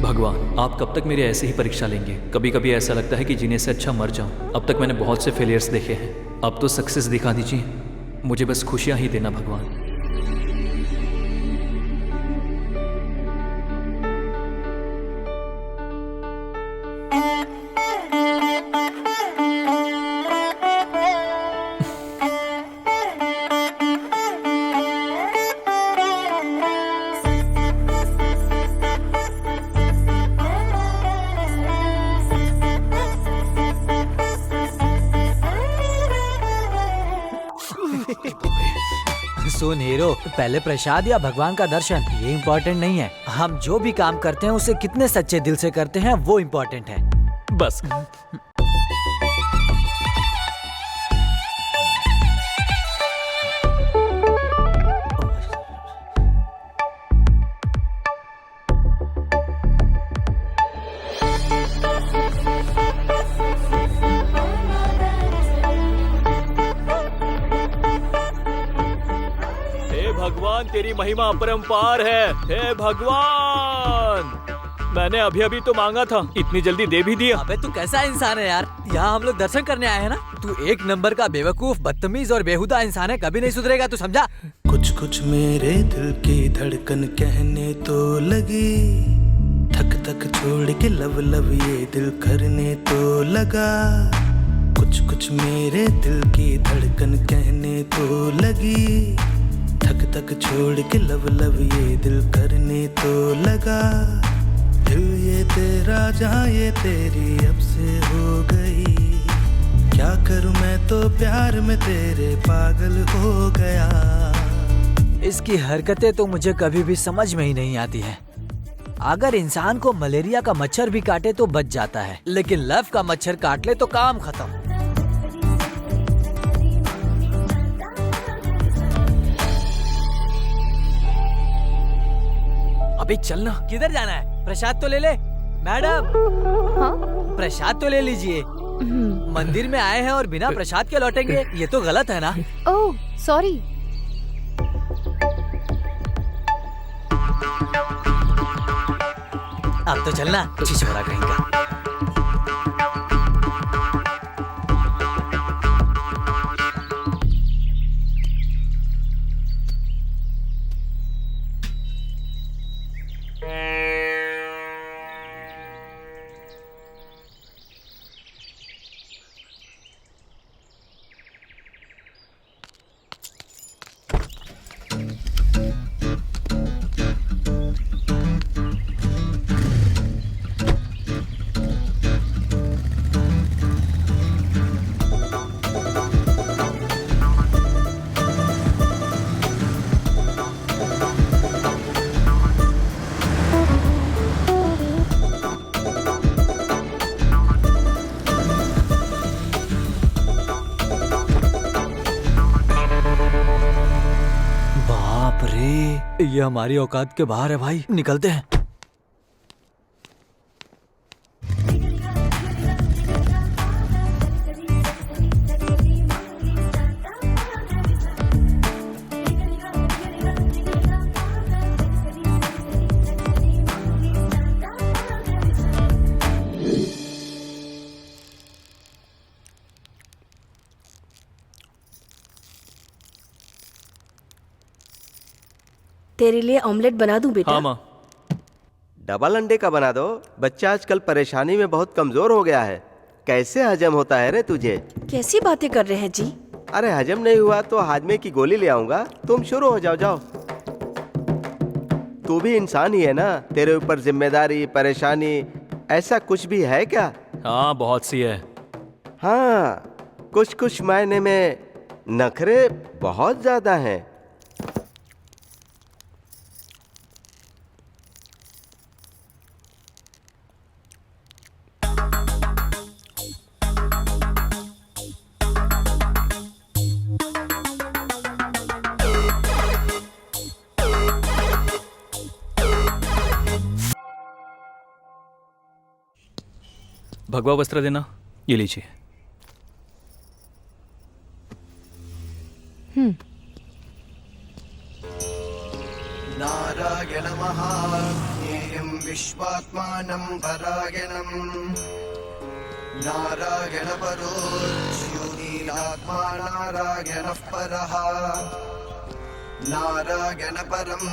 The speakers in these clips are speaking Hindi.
भगवान, आप कब तक मेरी ऐसे ही परीक्षा लेंगे? कभी कभी ऐसा लगता है कि जीने से अच्छा मर जाऊं। अब तक मैंने बहुत से फेलियर्स देखे हैं, अब तो सक्सेस दिखा दीजिए। मुझे बस खुशियां ही देना भगवान। सुन हीरो, पहले प्रसाद या भगवान का दर्शन ये इम्पोर्टेंट नहीं है। हम जो भी काम करते हैं उसे कितने सच्चे दिल से करते हैं वो इम्पोर्टेंट है। बस भगवान, तेरी महिमा अपरंपार है। हे भगवान, मैंने अभी अभी तो मांगा था, इतनी जल्दी दे भी दिया। अबे तू कैसा इंसान है यार? यहाँ हम लोग दर्शन करने आए हैं ना। तू एक नंबर का बेवकूफ, बदतमीज और बेहुदा इंसान है, कभी नहीं सुधरेगा, तू समझा? कुछ कुछ मेरे दिल की धड़कन कहने तो लगी, थक थक छोड़ के लब लब ये दिल करने तो लगा। कुछ कुछ मेरे दिल की धड़कन कहने तो लगी, थक थक छोड़ के लब लब ये दिल करने तो लगा। दिल ये तेरा जहाँ ये तेरी अब से हो गई, क्या करूँ मैं तो प्यार में तेरे पागल हो गया। इसकी हरकतें तो मुझे कभी भी समझ में ही नहीं आती है। अगर इंसान को मलेरिया का मच्छर भी काटे तो बच जाता है, लेकिन लव का मच्छर काट ले तो काम खत्म। अबे चलना, किधर जाना है? प्रसाद तो ले ले मैडम। हाँ? प्रसाद तो ले लीजिए। मंदिर में आए हैं और बिना प्रसाद के लौटेंगे, ये तो गलत है ना? Oh sorry. अब तो चलना, छिछोरा कहीं का। बाप रे, ये हमारी औकात के बाहर है भाई, निकलते हैं। तेरे लिए ऑमलेट बना दूं बेटा? हाँ माँ। डबल अंडे का बना दो। बच्चा आजकल परेशानी में बहुत कमजोर हो गया है। कैसे हजम होता है रे तुझे? कैसी बातें कर रहे हैं जी? अरे हजम नहीं हुआ तो हाजमे की गोली ले आऊंगा, तुम शुरू हो जाओ। जाओ, तू भी इंसान ही है ना, तेरे ऊपर जिम्मेदारी परेशानी ऐसा कुछ भी है क्या? हाँ बहुत सी है। हाँ, कुछ कुछ मायने में नखरे बहुत ज्यादा हैं। भगवा वस्त्र देना, ये लीजिए। नारायण महात्म्ये नारायणमव्ययं विश्वात्मानं परायणम् नारायणपरो ज्योतिरात्मा नारायणः परः नारायणपरं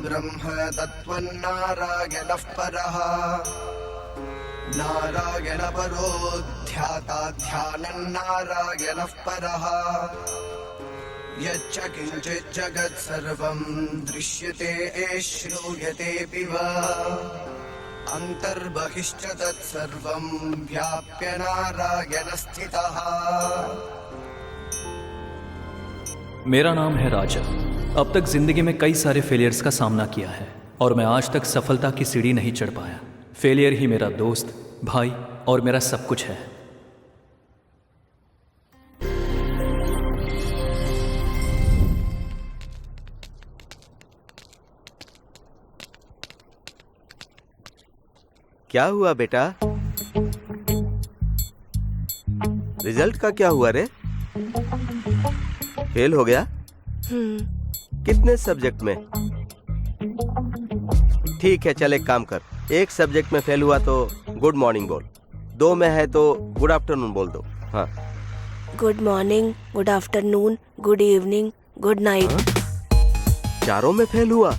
ब्रह्म तत्त्वन्नारायणः परः नारायणपरो ध्याता ध्यानं नारायणः परः यच्च किञ्चित् जगत् सर्वं दृश्यते श्रूयतेऽपि वा अंतर्बहिश्च तत्सर्वं व्याप्य नारायण स्थितः। मेरा नाम है राजा। अब तक जिंदगी में कई सारे फेलियर्स का सामना किया है और मैं आज तक सफलता की सीढ़ी नहीं चढ़ पाया। फेलियर ही मेरा दोस्त, भाई और मेरा सब कुछ है। क्या हुआ बेटा? रिजल्ट का क्या हुआ रे? फेल हो गया? कितने सब्जेक्ट में? ठीक है, चल एक काम कर, एक सब्जेक्ट में फेल हुआ तो गुड मॉर्निंग बोल, 2 में है तो गुड आफ्टरनून बोल दो। हाँ, good morning, good afternoon, good evening, good night. 4 में फेल हुआ?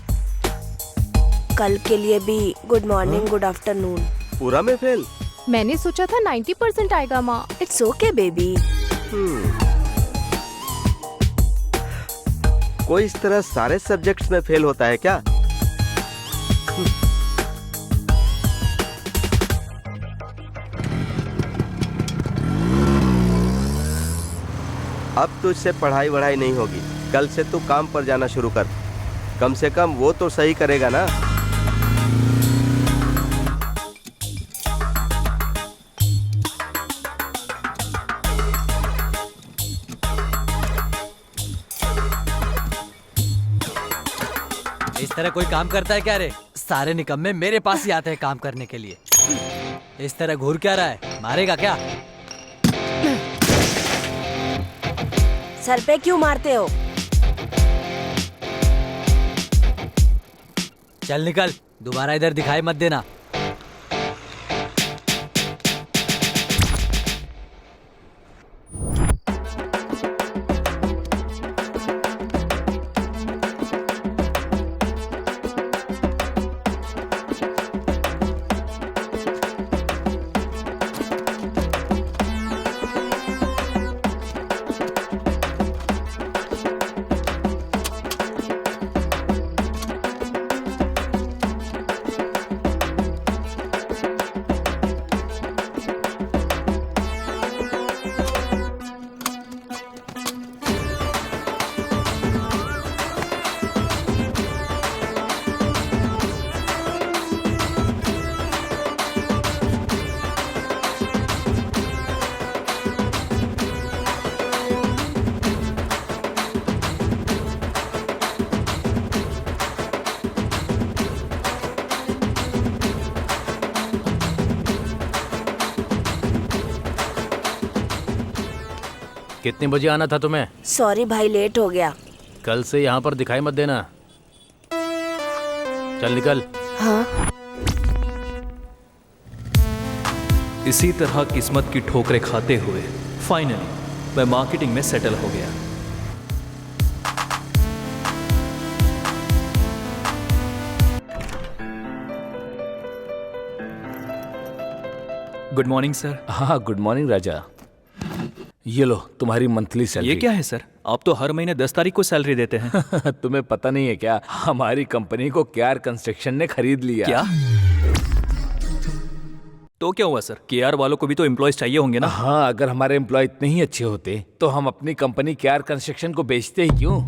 कल के लिए भी गुड मॉर्निंग, गुड आफ्टरनून। पूरा में फेल? मैंने सोचा था 90% आएगा माँ। It's okay baby. कोई इस तरह सारे सब्जेक्ट्स में फेल होता है क्या? अब तुझसे पढ़ाई वढ़ाई नहीं होगी, कल से तू काम पर जाना शुरू कर। कम से कम वो तो सही करेगा ना। इस तरह कोई काम करता है क्या रे? सारे निकम्मे मेरे पास ही आते हैं काम करने के लिए। इस तरह घूर क्या रहा है? मारेगा क्या? सर पे क्यों मारते हो? चल निकल, दोबारा इधर दिखाई मत देना। कितने बजे आना था तुम्हें? सॉरी भाई, लेट हो गया। कल से यहाँ पर दिखाई मत देना। चल निकल। हाँ, इसी तरह किस्मत की ठोकरें खाते हुए फाइनली मैं मार्केटिंग में सेटल हो गया। Good morning sir. हाँ, गुड मॉर्निंग राजा। ये लो तुम्हारी मंथली सैलरी। ये क्या है सर? आप तो हर महीने 10 तारीख को सैलरी देते हैं। तुम्हें पता नहीं है क्या? हमारी कंपनी को केआर कंस्ट्रक्शन ने खरीद लिया। क्या? तो क्या हुआ सर? केआर वालों को भी तो एम्प्लॉयज चाहिए होंगे ना? हाँ, अगर हमारे एम्प्लॉय इतने ही अच्छे होते तो हम अपनी कंपनी केआर कंस्ट्रक्शन को बेचते ही क्यों?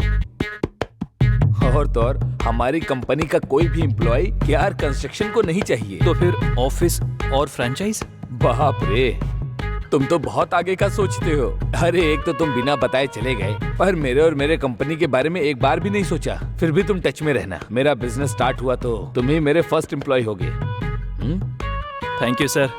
और तो और हमारी कंपनी का कोई भी एम्प्लॉय केआर कंस्ट्रक्शन को नहीं चाहिए। तो फिर ऑफिस और फ्रेंचाइज? बाप रे, तुम तो बहुत आगे का सोचते हो। अरे एक तो तुम बिना बताए चले गए, पर मेरे और मेरे कंपनी के बारे में एक बार भी नहीं सोचा। फिर भी तुम टच में रहना। मेरा बिजनेस स्टार्ट हुआ तो तुम ही मेरे फर्स्ट एम्प्लॉय होगे। Thank you sir.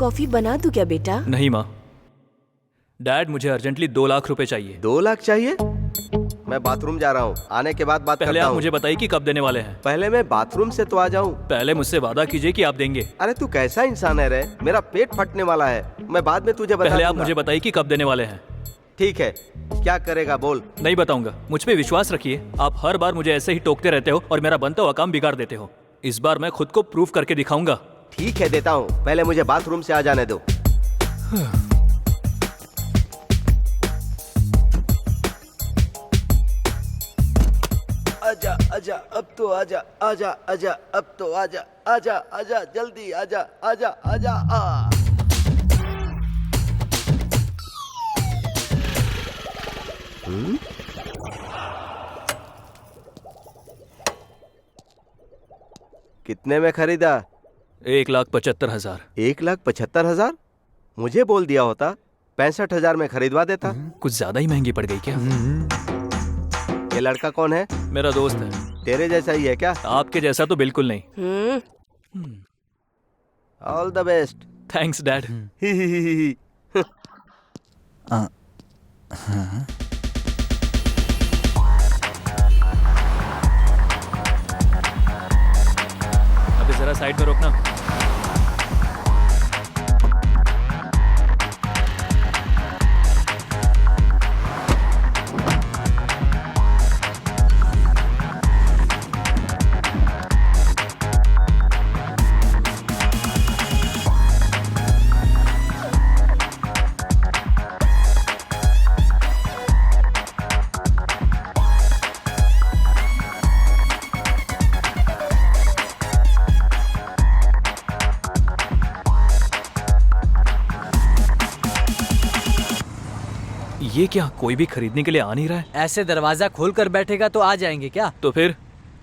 कॉफी बना दूं क्या बेटा? नहीं माँ। डैड, मुझे अर्जेंटली 2 लाख रुपए चाहिए। 2 लाख चाहिए? मैं बाथरूम जा रहा हूँ, आने के बाद बात पहले करता आप हूँ। मुझे बताइए कि कब देने वाले हैं। पहले मैं बाथरूम से तो आ जाऊँ। पहले मुझसे वादा कीजिए कि आप देंगे। अरे तू कैसा इंसान है रे, मेरा पेट फटने वाला है, मैं बाद में तुझे बता पहले आप दूंगा। मुझे बताइए कि कब देने वाले हैं। ठीक है, क्या करेगा बोल। नहीं बताऊंगा, मुझ पे विश्वास रखिए। आप हर बार मुझे ऐसे ही टोकते रहते हो और मेरा बनता हुआ काम बिगाड़ देते हो। इस बार मैं खुद को प्रूव करके दिखाऊंगा। ठीक है, देता हूँ, पहले मुझे बाथरूम से आ जाने दो। आजा आजा, अब तो आजा, आजा आजा, अब तो आजा, आजा आजा, जल्दी आजा, आजा आजा आ। कितने में खरीदा? 1,75,000। 1,75,000? मुझे बोल दिया होता 65,000 में खरीदवा देता। कुछ ज्यादा ही महंगी पड़ गई क्या? ये लड़का कौन है? मेरा दोस्त है। तेरे जैसा ही है क्या? आपके जैसा तो बिल्कुल नहीं। All the best. Thanks dad. अभी जरा साइड में रोकना। ये क्या, कोई भी खरीदने के लिए आ नहीं रहा है? ऐसे दरवाजा खोल कर बैठेगा तो आ जाएंगे क्या? तो फिर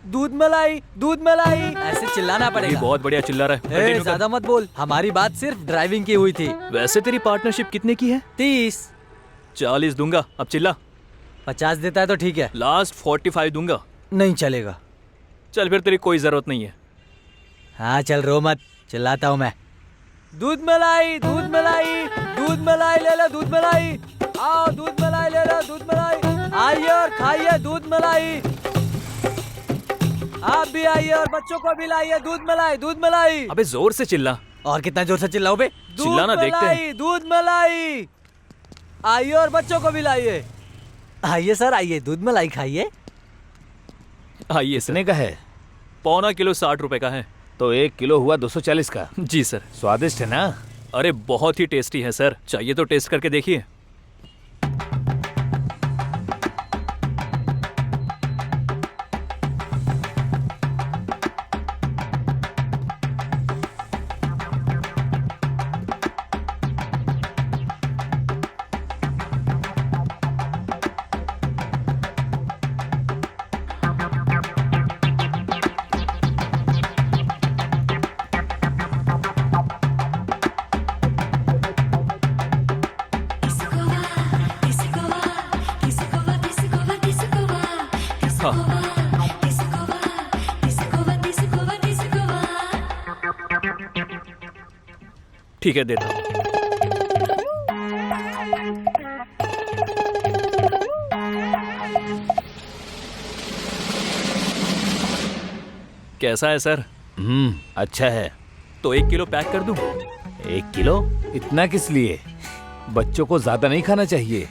दूध मलाई, दूध मलाई, ऐसे चिल्लाना ये पड़ेगा। बहुत बढ़िया चिल्ला रहा है। Continue कर। ज्यादा मत बोल, हमारी बात सिर्फ ड्राइविंग की हुई थी। वैसे तेरी पार्टनरशिप कितने की है? 30। 40 दूंगा, अब चिल्ला। 50 देता है तो ठीक है। लास्ट 45 दूंगा। नहीं चलेगा। चल फिर, तेरी कोई जरूरत नहीं है। हाँ चल, रो मत, चिल्लाता हूँ मैं। दूध मलाई, दूध मलाई, दूध मलाई ले लो, दूध मलाई। आओ दूध मलाई ले लो, दूध मलाई। आइए और खाइए दूध मलाई। आप भी आइए और बच्चों को भी लाइए दूध मलाई, दूध मलाई। अबे जोर से चिल्ला। और कितना जोर से चिल्लाओ बे? चिल्लाना देखते हैं। दूध मलाई। आइए और बच्चों को भी लाइए। आइए सर, आइए दूध मलाई खाइए। आइए सर। कितने का है? 1.25 किलो 60 रुपए का है। तो 1 किलो हुआ 240 का। जी सर। स्वादिष्ट है ना? अरे बहुत ही टेस्टी है सर, चाहिए तो टेस्ट करके देखिए। ठीक है, देता हूँ। कैसा है सर? अच्छा है। तो 1 किलो पैक कर दूं? 1 किलो? इतना किस लिए? बच्चों को ज्यादा नहीं खाना चाहिए।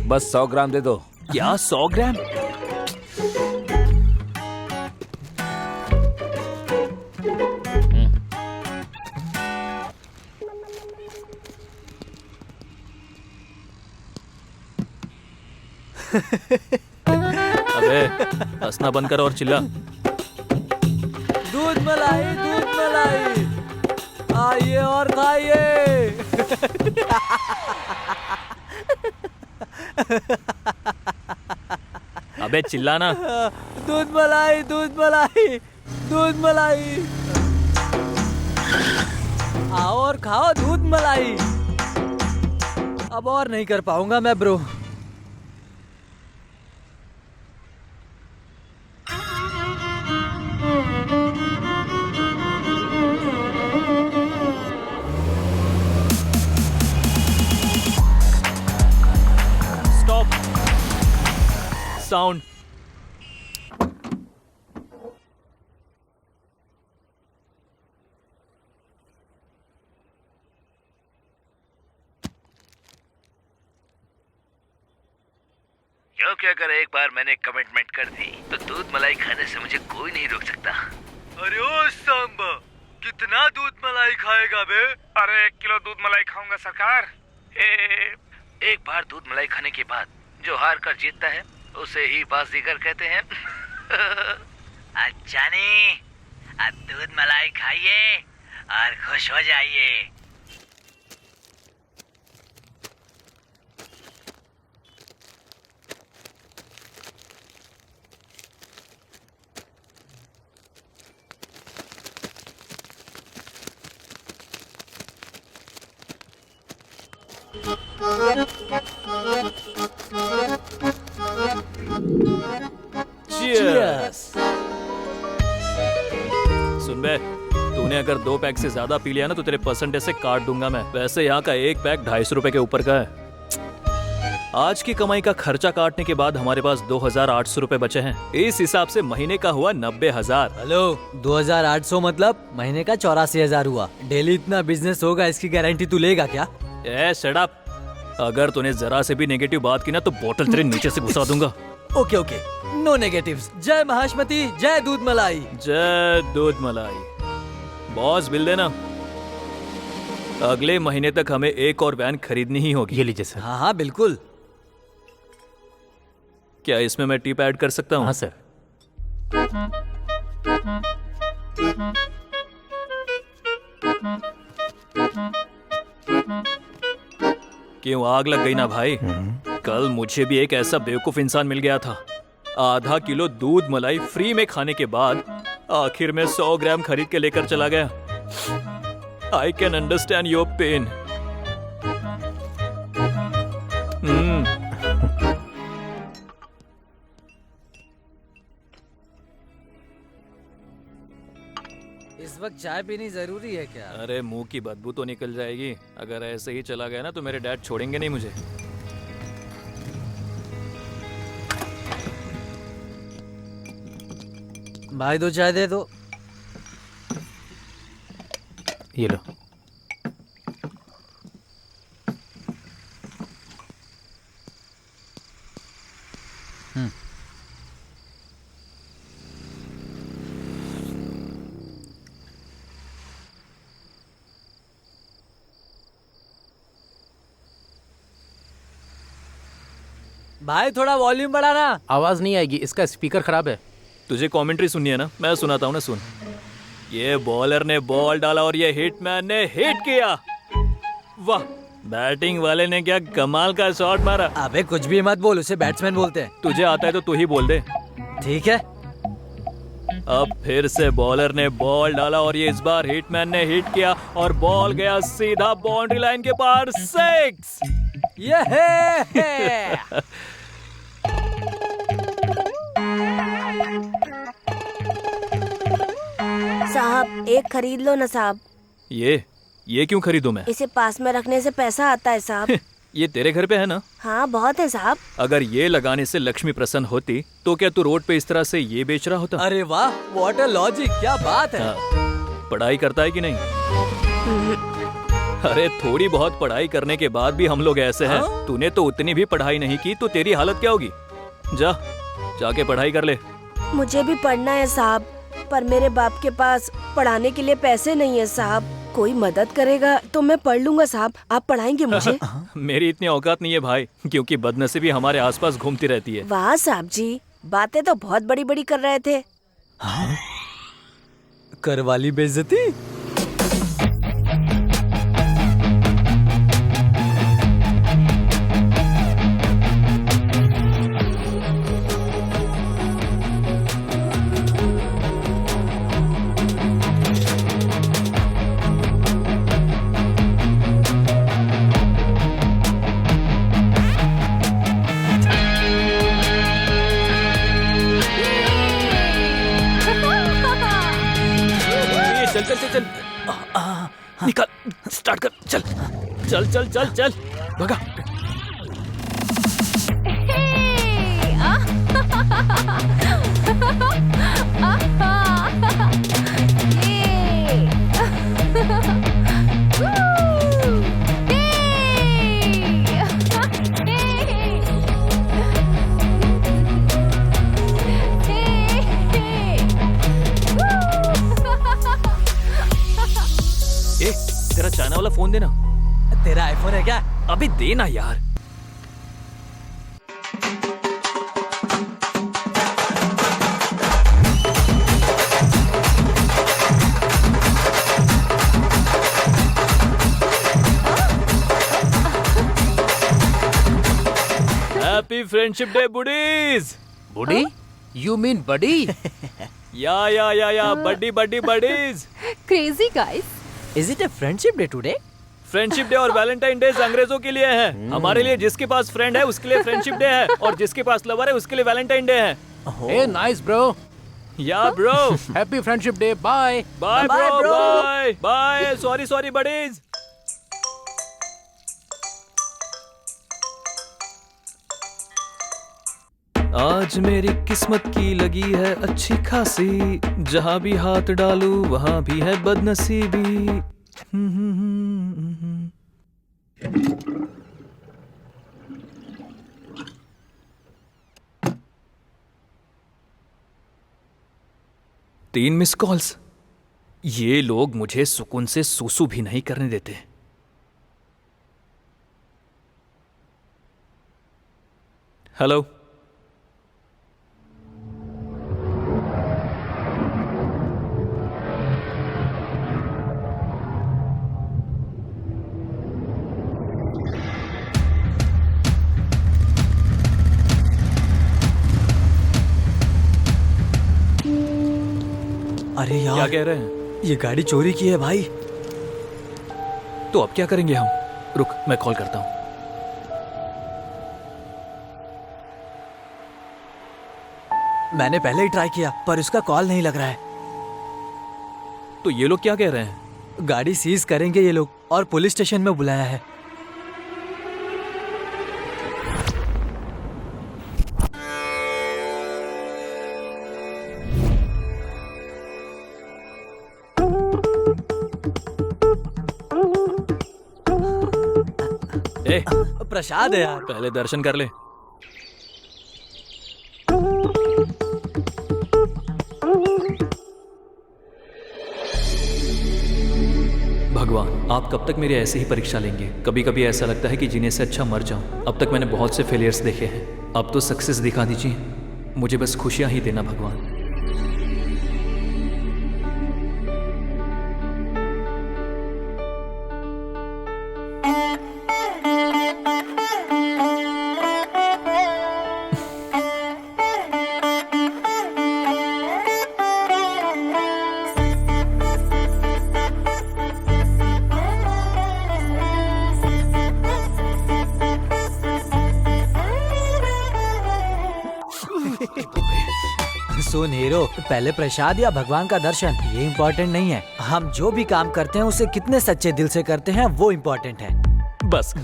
बस 100 ग्राम दे दो। क्या 100 ग्राम? अबे हंसना बंद कर और चिल्ला। दूध मलाई, दूध मलाई। आइए और खाइए। अबे चिल्लाना। दूध मलाई, दूध मलाई, दूध मलाई। आओ और खाओ दूध मलाई। अब और नहीं कर पाऊंगा मैं ब्रो। साउंड। क्योंकि अगर एक बार मैंने कमिटमेंट कर दी तो दूध मलाई खाने से मुझे कोई नहीं रोक सकता। अरे ओ सांबा, कितना दूध मलाई खाएगा बे? अरे 1 किलो दूध मलाई खाऊंगा सरकार। एक बार दूध मलाई खाने के बाद जो हार कर जीतता है उसे ही बाजीगर कहते हैं। अच्छा नहीं, अब दूध मलाई खाइए और खुश हो जाइए। Cheers! सुन बे, तूने अगर 2 पैक से ज्यादा पी लिया ना तो तेरे परसेंटेज से काट दूंगा मैं। वैसे यहाँ का एक पैक 250 रुपए के ऊपर का है। आज की कमाई का खर्चा काटने के बाद हमारे पास 2,800 रुपए बचे हैं। इस हिसाब से महीने का हुआ 90,000। हेलो, 2,800 मतलब महीने का 84,000 हुआ। डेली इतना बिजनेस होगा, इसकी गारंटी तू लेगा क्या? ए शट अप! अगर तूने जरा से भी नेगेटिव बात की ना तो बोतल तेरे नीचे से घुसा दूंगा। Okay okay, no negatives. जय महाश्मती, जय दूध मलाई। जय दूध मलाई। बॉस बिल देना। अगले महीने तक हमें एक और वैन खरीदनी ही होगी। ये लीजिए सर। हाँ हाँ बिल्कुल। क्या इसमें मैं टिप ऐड कर सकता हूँ? हाँ सर। क्यों आग लग गई ना भाई? कल मुझे भी एक ऐसा बेवकूफ इंसान मिल गया था। आधा किलो दूध मलाई फ्री में खाने के बाद आखिर में 100 ग्राम खरीद के लेकर चला गया। I can understand your pain. इस वक्त चाय पीनी जरूरी है क्या? अरे मुंह की बदबू तो निकल जाएगी। अगर ऐसे ही चला गया ना तो मेरे डैड छोड़ेंगे नहीं मुझे। भाई 2 चाय दे दो। ये लो। भाई थोड़ा वॉल्यूम बढ़ाना। आवाज नहीं आएगी, इसका स्पीकर खराब है। तुझे कमेंट्री सुननी है ना? मैं सुनाता हूँ ना, सुन। ये बॉलर ने बॉल डाला और ये हिटमैन ने हिट किया। वाह, बैटिंग वाले ने क्या कमाल का शॉट मारा। अबे कुछ भी मत बोल, उसे बैट्समैन बोलते हैं। तुझे आता है तो तू ही बोल दे। ठीक है। अब फिर से बॉलर ने बॉल डाला और ये इस बार हिटमैन ने हिट किया और बॉल गया सीधा बाउंड्री लाइन के पार। 6। ये साहब एक खरीद लो ना साहब। ये क्यों खरीदूं मैं? इसे पास में रखने से पैसा आता है साहब। ये तेरे घर पे है ना? हाँ बहुत है साहब। अगर ये लगाने से लक्ष्मी प्रसन्न होती तो क्या तू रोड पे इस तरह से ये बेच रहा होता? अरे वाह, व्हाट अ लॉजिक, क्या बात है। पढ़ाई करता है कि नहीं? अरे थोड़ी बहुत पढ़ाई करने के बाद भी हम लोग ऐसे हैं। तूने तो उतनी भी पढ़ाई नहीं की तो तेरी हालत क्या होगी? जाके पढ़ाई कर ले। मुझे भी पढ़ना है साहब, पर मेरे बाप के पास पढ़ाने के लिए पैसे नहीं है साहब। कोई मदद करेगा तो मैं पढ़ लूंगा साहब। आप पढ़ाएंगे मुझे? मेरी इतनी औकात नहीं है भाई, क्योंकि बदनसीबी हमारे आसपास घूमती रहती है। वाह साहब जी, बातें तो बहुत बड़ी बड़ी कर रहे थे। कर वाली बेइज्जती। चल निकल, स्टार्ट कर। चल चल चल चल चल, भगा। ए, तेरा चाइना वाला फोन देना। तेरा आईफोन है क्या? अभी देना यार। Happy friendship day buddies. बूढ़ी? You mean buddy? या buddy buddies. Crazy guys. Is it a friendship day today? Friendship day और वैलेंटाइन डे अंग्रेजों के लिए है। हमारे लिए जिसके पास फ्रेंड है उसके लिए फ्रेंडशिप डे है, और जिसके पास लवर है उसके लिए वैलेंटाइन डे है। Hey, nice bro. या bro. Happy friendship day. Bye. Bye Bye, bro, bro. Bye bye. Sorry buddies. आज मेरी किस्मत की लगी है अच्छी खासी, जहां भी हाथ डालूं वहां भी है बदनसीबी। तीन मिस कॉल्स। ये लोग मुझे सुकून से सूसू भी नहीं करने देते। हेलो। अरे क्या यार, कह रहे हैं? ये गाड़ी चोरी की है भाई। तो अब क्या करेंगे हम? रुक, मैं कॉल करता हूं। मैंने पहले ही ट्राई किया पर उसका कॉल नहीं लग रहा है। तो ये लोग क्या कह रहे हैं? गाड़ी सीज करेंगे ये लोग और पुलिस स्टेशन में बुलाया है। ए, प्रसाद है यार। पहले दर्शन कर ले। भगवान, आप कब तक मेरी ऐसे ही परीक्षा लेंगे? कभी कभी ऐसा लगता है कि जीने से अच्छा मर जाऊं। अब तक मैंने बहुत से फेलियर्स देखे हैं, अब तो सक्सेस दिखा दीजिए। मुझे बस खुशियां ही देना भगवान। सुन हीरो, पहले प्रसाद या भगवान का दर्शन ये इम्पोर्टेंट नहीं है। हम जो भी काम करते हैं उसे कितने सच्चे दिल से करते हैं वो इम्पोर्टेंट है। बस।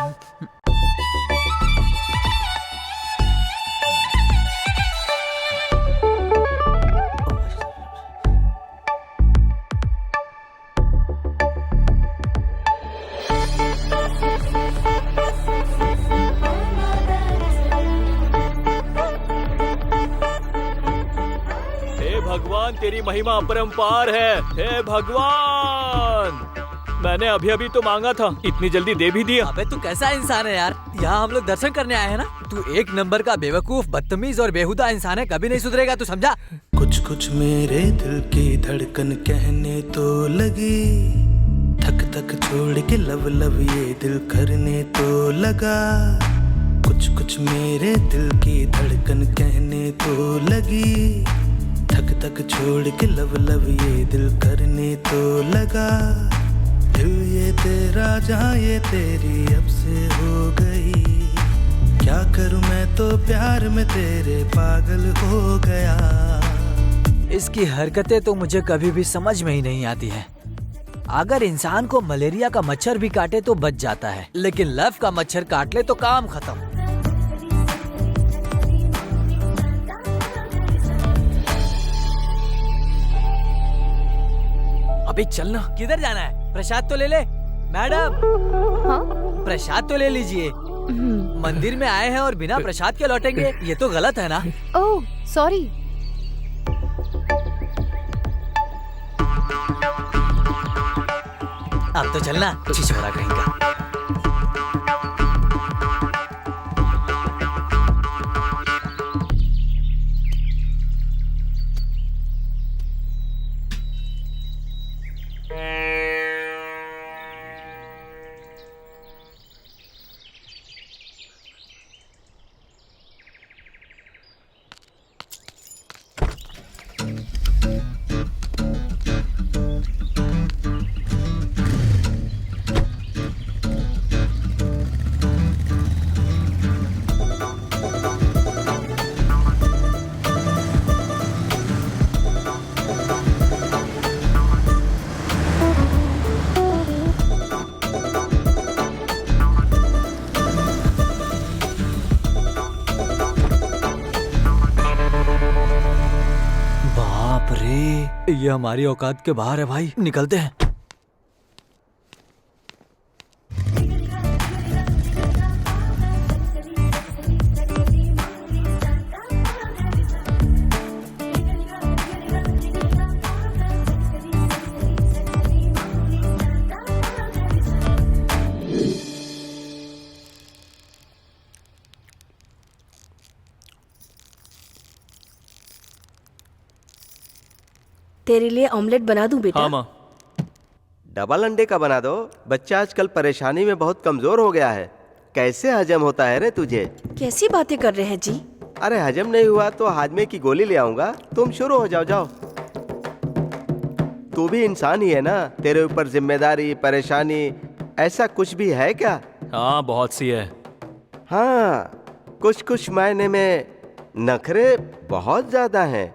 भगवान, तेरी महिमा अपरंपार है। हे भगवान, मैंने अभी अभी तो मांगा था, इतनी जल्दी दे भी दिया। अबे तू कैसा इंसान है यार? यहाँ हम लोग दर्शन करने आए हैं ना। तू एक नंबर का बेवकूफ, बदतमीज और बेहुदा इंसान है। कभी नहीं सुधरेगा, तू समझा? कुछ कुछ मेरे दिल की धड़कन कहने तो लगी, थक थक छोड़ के लब लब ये दिल करने तो लगा। कुछ कुछ मेरे दिल की धड़कन कहने तो लगी, थक थक छोड़ के लब लब ये दिल करने तो लगा। दिल ये तेरा जहाँ ये तेरी अब से हो गई, क्या करूँ मैं तो प्यार में तेरे पागल हो गया। इसकी हरकतें तो मुझे कभी भी समझ में ही नहीं आती है। अगर इंसान को मलेरिया का मच्छर भी काटे तो बच जाता है, लेकिन लव का मच्छर काट ले तो काम खत्म। अबे चलना। किधर जाना है? प्रसाद तो ले ले। मैडम, हाँ? प्रसाद तो ले लीजिए। मंदिर में आए हैं और बिना प्रसाद के लौटेंगे, ये तो गलत है ना? Oh sorry. अब तो चलना, छिछोरा कहीं का। बाप रे, ये हमारी औकात के बाहर है भाई। निकलते हैं। तेरे लिए ऑमलेट बना दूं बेटा? हाँ माँ। डबल अंडे का बना दो। बच्चा आजकल परेशानी में बहुत कमजोर हो गया है। कैसे हजम होता है रे तुझे? कैसी बातें कर रहे हैं जी? अरे हजम नहीं हुआ तो हाजमे की गोली ले आऊंगा। तुम शुरू हो जाओ। जाओ, तू भी इंसान ही है ना। तेरे ऊपर जिम्मेदारी, परेशानी ऐसा कुछ भी है क्या? हाँ बहुत सी है। हाँ, कुछ कुछ मायने में नखरे बहुत ज्यादा हैं।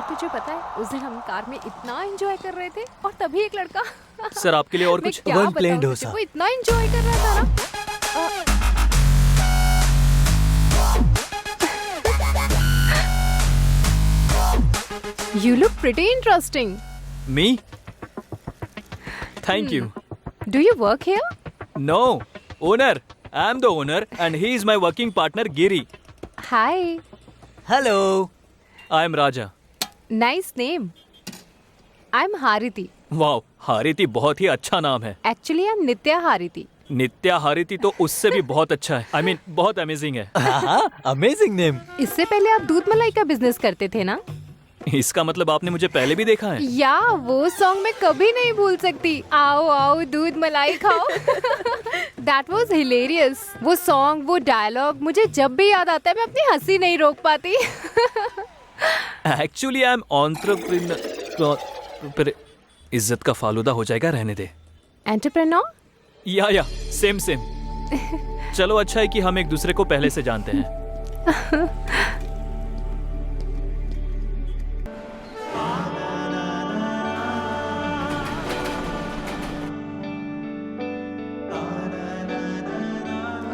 तुझे पता है उस दिन हम कार में इतना एंजॉय कर रहे थे और तभी एक लड़का सर आपके लिए और मैं कुछ? क्या One plain बताऊं डोसा। तुझे, वो इतना एंजॉय कर रहा था ना। You look pretty interesting. Me? Thank you. Do you work here? No, owner. I am the owner and he is my working partner Giri. Hi. Hello. I am Raja. Nice name. I'm Hariti. Wow, Hariti बहुत ही अच्छा नाम है। Actually, I'm Nitya Hariti. नित्या हारिती तो उससे भी बहुत अच्छा है। I mean, बहुत अमेजिंग है। हाँ, अमेजिंग नेम। इससे पहले आप दूध मलाई का बिजनेस करते थे ना? इसका मतलब आपने मुझे पहले भी देखा है? या वो सॉन्ग मैं कभी नहीं भूल सकती। आओ आओ दूध मलाई खाओ। That was hilarious. वो सॉन्ग, वो डायलॉग मुझे जब भी याद आता है मैं अपनी हंसी नहीं रोक पाती। Actually I am entrepreneur. इज्जत का फालूदा हो जाएगा, रहने दे। एंटरप्रेन्योर? या सेम सेम। चलो अच्छा है कि हम एक दूसरे को पहले से जानते हैं।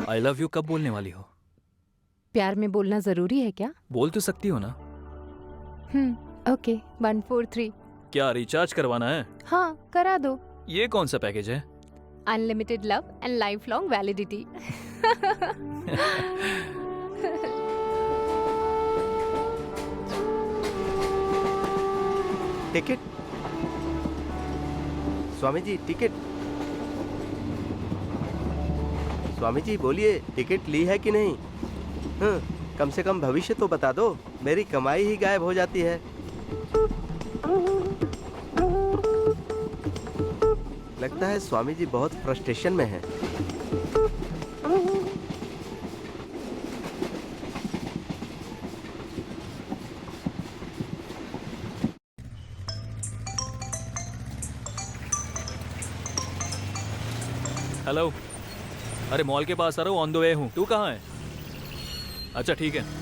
आई लव यू कब बोलने वाली हो? प्यार में बोलना जरूरी है क्या? बोल तो सकती हो ना। ओके 1 4 3 क्या रिचार्ज करवाना है? हाँ करा दो। ये कौन सा पैकेज है? Unlimited love and life long validity. Ticket Swami ji, ticket. Swami ji बोलिए, टिकट ली है कि नहीं? हाँ, कम से कम भविष्य तो बता दो, मेरी कमाई ही गायब हो जाती है। लगता है स्वामी जी बहुत फ्रस्ट्रेशन में हैं। हेलो, अरे मॉल के पास आ रहा हूँ, ऑन द वे हूँ। तू कहाँ है? अच्छा ठीक है।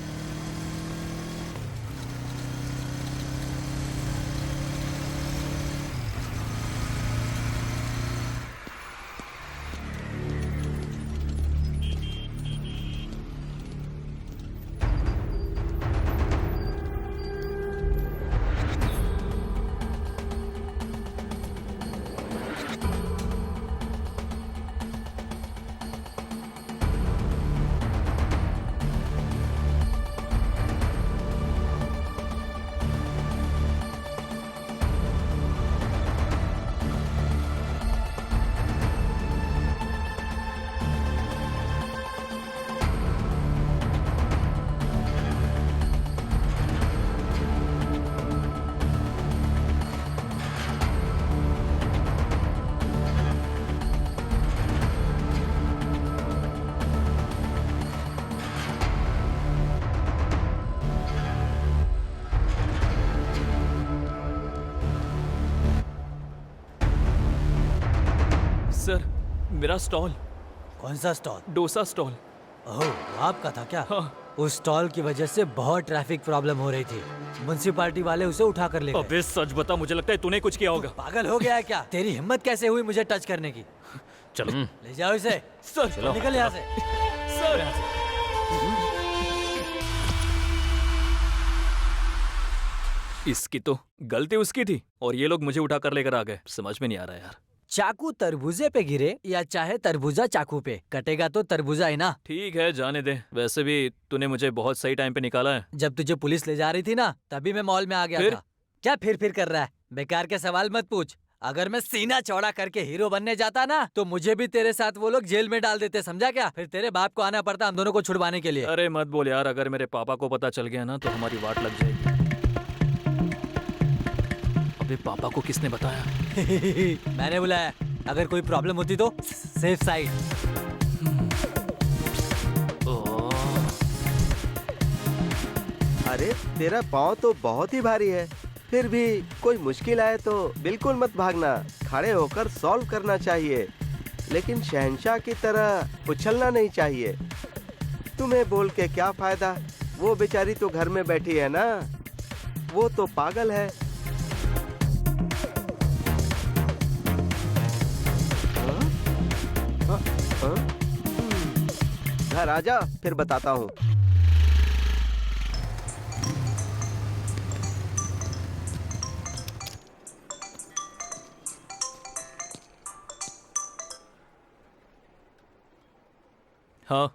सर, मेरा स्टॉल। कौन सा स्टॉल? डोसा स्टॉल। ओह, वो आपका था क्या? हाँ। उस स्टॉल की वजह से बहुत ट्रैफिक प्रॉब्लम हो रही थी। म्युनिसिपैलिटी वाले उसे उठा कर ले गए। अबे सच बता, मुझे लगता है तूने कुछ किया होगा। पागल हो गया है क्या? तेरी हिम्मत कैसे हुई मुझे टच करने की? चलो ले जाओ इसे। सर, निकल यहाँ से। सर, इसकी तो गलती उसकी थी और ये लोग मुझे उठा कर लेकर आ गए। समझ में नहीं आ रहा यार। चाकू तरबूजे पे गिरे या चाहे तरबूजा चाकू पे, कटेगा तो तरबूजा ही ना। ठीक है, जाने दे। वैसे भी तूने मुझे बहुत सही टाइम पे निकाला है। जब तुझे पुलिस ले जा रही थी ना, तभी मैं मॉल में आ गया फिर? था। क्या फिर कर रहा है? बेकार के सवाल मत पूछ। अगर मैं सीना चौड़ा करके हीरो बनने जाता ना, तो मुझे भी तेरे साथ वो लोग जेल में डाल देते, समझा क्या? फिर तेरे बाप को आना पड़ता हम दोनों को छुड़वाने के लिए। अरे मत बोल यार, अगर मेरे पापा को पता चल गया ना तो हमारी वाट लग जाएगी। अबे पापा को किसने बताया? मैंने बुलाया। अगर कोई प्रॉब्लम होती तो सेफ साइड। अरे तेरा पाँव तो बहुत ही भारी है, फिर भी कोई मुश्किल आए तो बिल्कुल मत भागना, खड़े होकर सॉल्व करना चाहिए, लेकिन शहंशाह की तरह उछलना नहीं चाहिए। तुम्हें बोल के क्या फायदा? वो बेचारी तो घर में बैठी है ना, वो तो पागल है। घर आजा, फिर बताता हूँ। हाँ,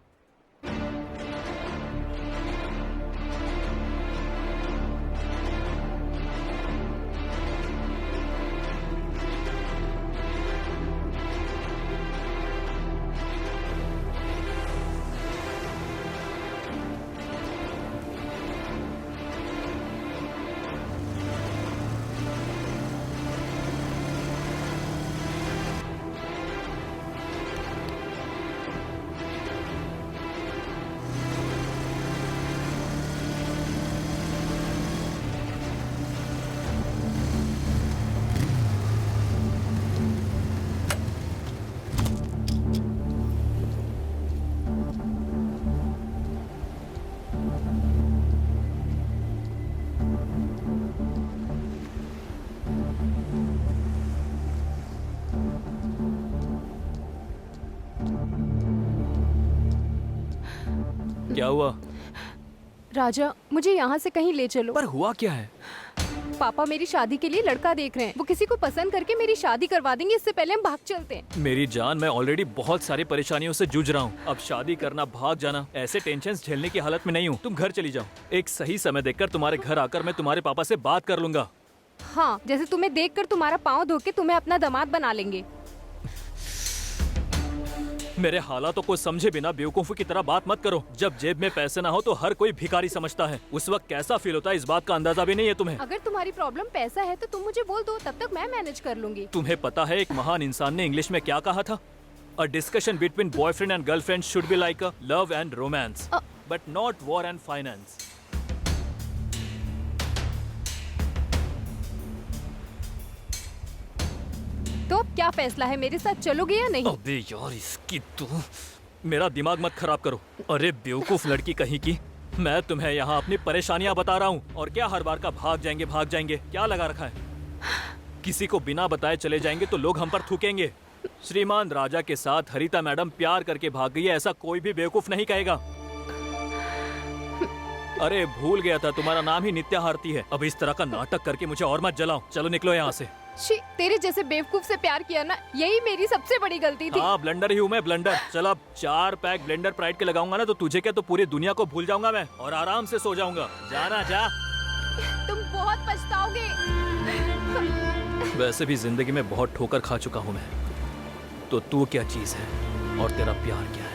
क्या हुआ? राजा, मुझे यहाँ से कहीं ले चलो। पर हुआ क्या है? पापा मेरी शादी के लिए लड़का देख रहे हैं। वो किसी को पसंद करके मेरी शादी करवा देंगे, इससे पहले हम भाग चलते हैं। मेरी जान, मैं ऑलरेडी बहुत सारी परेशानियों से जूझ रहा हूँ। अब शादी करना, भाग जाना, ऐसे टेंशन झेलने की हालत में नहीं हूँ। तुम घर चली जाओ। एक सही समय देखकर तुम्हारे घर आकर मैं तुम्हारे पापा से बात कर लूंगा। हाँ, जैसे तुम्हें देखकर तुम्हारा पाँव धो के तुम्हें अपना दामाद बना लेंगे। मेरे हालातों को समझे बिना बेवकूफों की तरह बात मत करो। जब जेब में पैसे ना हो तो हर कोई भिखारी समझता है। उस वक्त कैसा फील होता है इस बात का अंदाजा भी नहीं है तुम्हें। अगर तुम्हारी प्रॉब्लम पैसा है तो तुम मुझे बोल दो, तब तक मैं मैनेज कर लूंगी। तुम्हें पता है एक महान इंसान ने इंग्लिश में क्या कहा था? A discussion between boyfriend and girlfriend should be like a love and romance, but not war and finance. तो अब क्या फैसला है, मेरे साथ चलोगे या नहीं? अबे यार, इसकी तो मेरा दिमाग मत खराब करो। अरे बेवकूफ लड़की कहीं की, मैं तुम्हें यहाँ अपनी परेशानियाँ बता रहा हूँ और क्या हर बार का भाग जाएंगे क्या लगा रखा है? किसी को बिना बताए चले जाएंगे तो लोग हम पर थूकेंगे। श्रीमान राजा के साथ हरिता मैडम प्यार करके भाग गई है, ऐसा कोई भी बेवकूफ नहीं कहेगा। अरे भूल गया था, तुम्हारा नाम ही नित्या हारती है। अब इस तरह का नाटक करके मुझे और मत जलाओ। चलो निकलो यहाँ से। शी, तेरे जैसे बेवकूफ से प्यार किया ना, यही मेरी सबसे बड़ी गलती थी। हाँ, ब्लंडर ही हूँ मैं, ब्लंडर। चल अब 4 पैक ब्लेंडर प्राइड के लगाऊंगा ना तो तुझे क्या, तो पूरी दुनिया को भूल जाऊंगा मैं और आराम से सो जाऊंगा। जाना जा। तुम बहुत पछताओगे। वैसे भी जिंदगी में बहुत ठोकर खा चुका हूँ मैं, तो तू क्या चीज है और तेरा प्यार क्या है?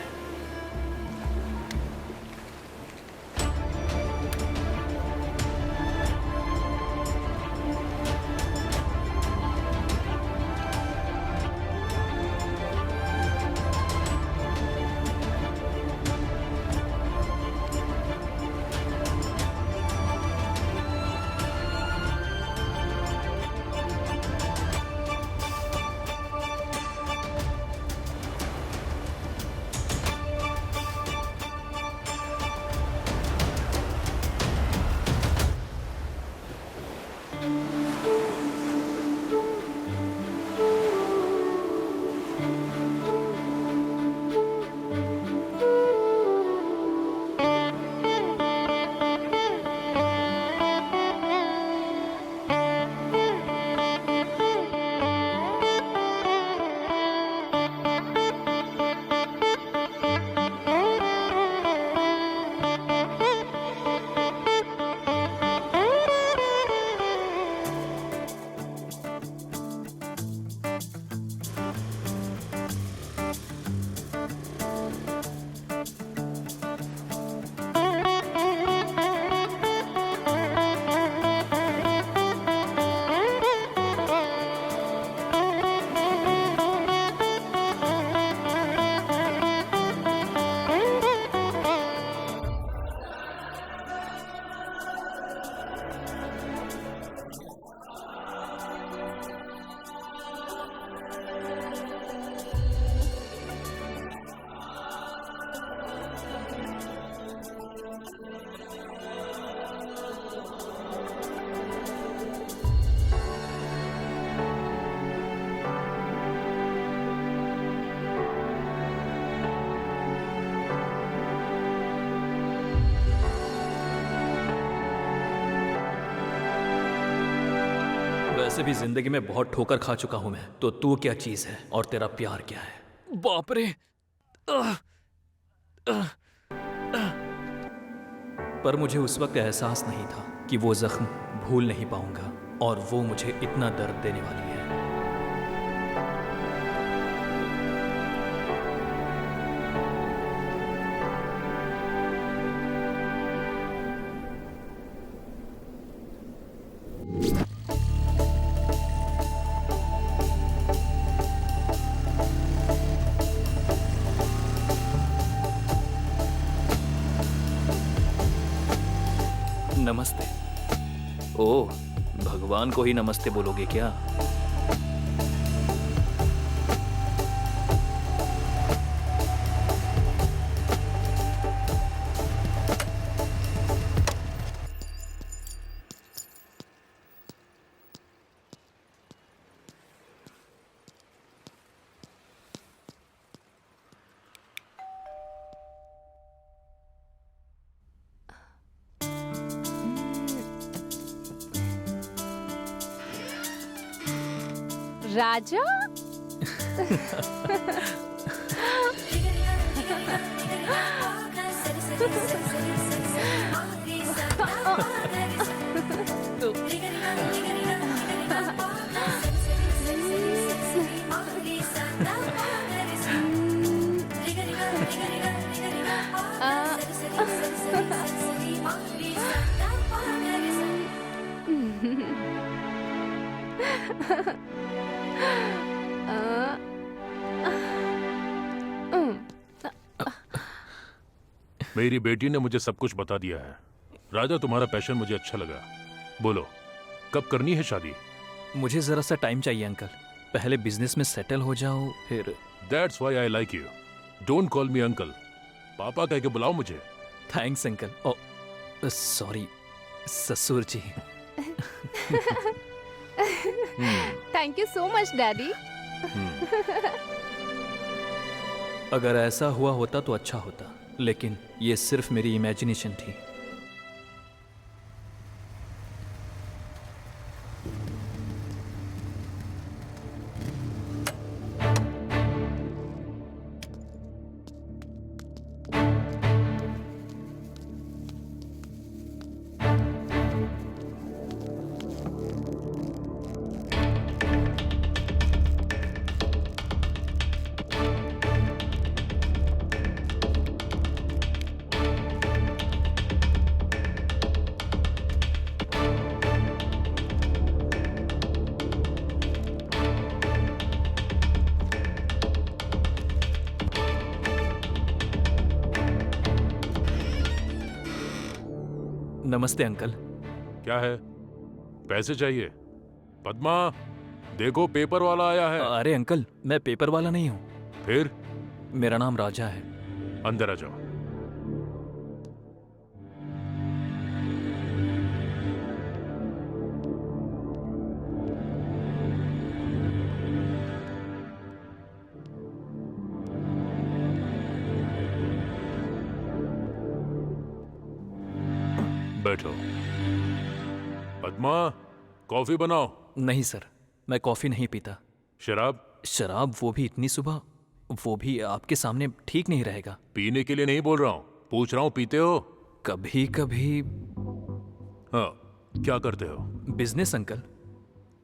वैसे भी जिंदगी में बहुत ठोकर खा चुका हूं मैं, तो तू क्या चीज है और तेरा प्यार क्या है? बाप रे। पर मुझे उस वक्त एहसास नहीं था कि वो जख्म भूल नहीं पाऊंगा और वो मुझे इतना दर्द देने वाली है। नमस्ते। ओह, भगवान को ही नमस्ते बोलोगे क्या? राजा? मेरी बेटी ने मुझे सब कुछ बता दिया है। राजा, तुम्हारा पैशन मुझे अच्छा लगा। बोलो, कब करनी है शादी? मुझे जरा सा टाइम चाहिए अंकल। पहले बिजनेस में सेटल हो जाओ, फिर। That's why I like you. Don't call me uncle. पापा कह के बुलाओ मुझे। Thanks uncle. ओ सॉरी ससुर जी। Thank you so much daddy. अगर ऐसा हुआ होता तो अच्छा होता, लेकिन ये सिर्फ मेरी इमेजिनेशन थी। नमस्ते अंकल। क्या है? पैसे चाहिए? पद्मा, देखो पेपर वाला आया है। अरे अंकल, मैं पेपर वाला नहीं हूँ। फिर? मेरा नाम राजा है। अंदर आ जाओ। बैठो। पद्मा, कॉफी बनाओ। नहीं सर, मैं कॉफी नहीं पीता। शराब? शराब, वो भी इतनी सुबह, वो भी आपके सामने ठीक नहीं रहेगा। पीने के लिए नहीं बोल रहा हूँ, पूछ रहा हूँ पीते हो? कभी कभी। हाँ, क्या करते हो? Business uncle.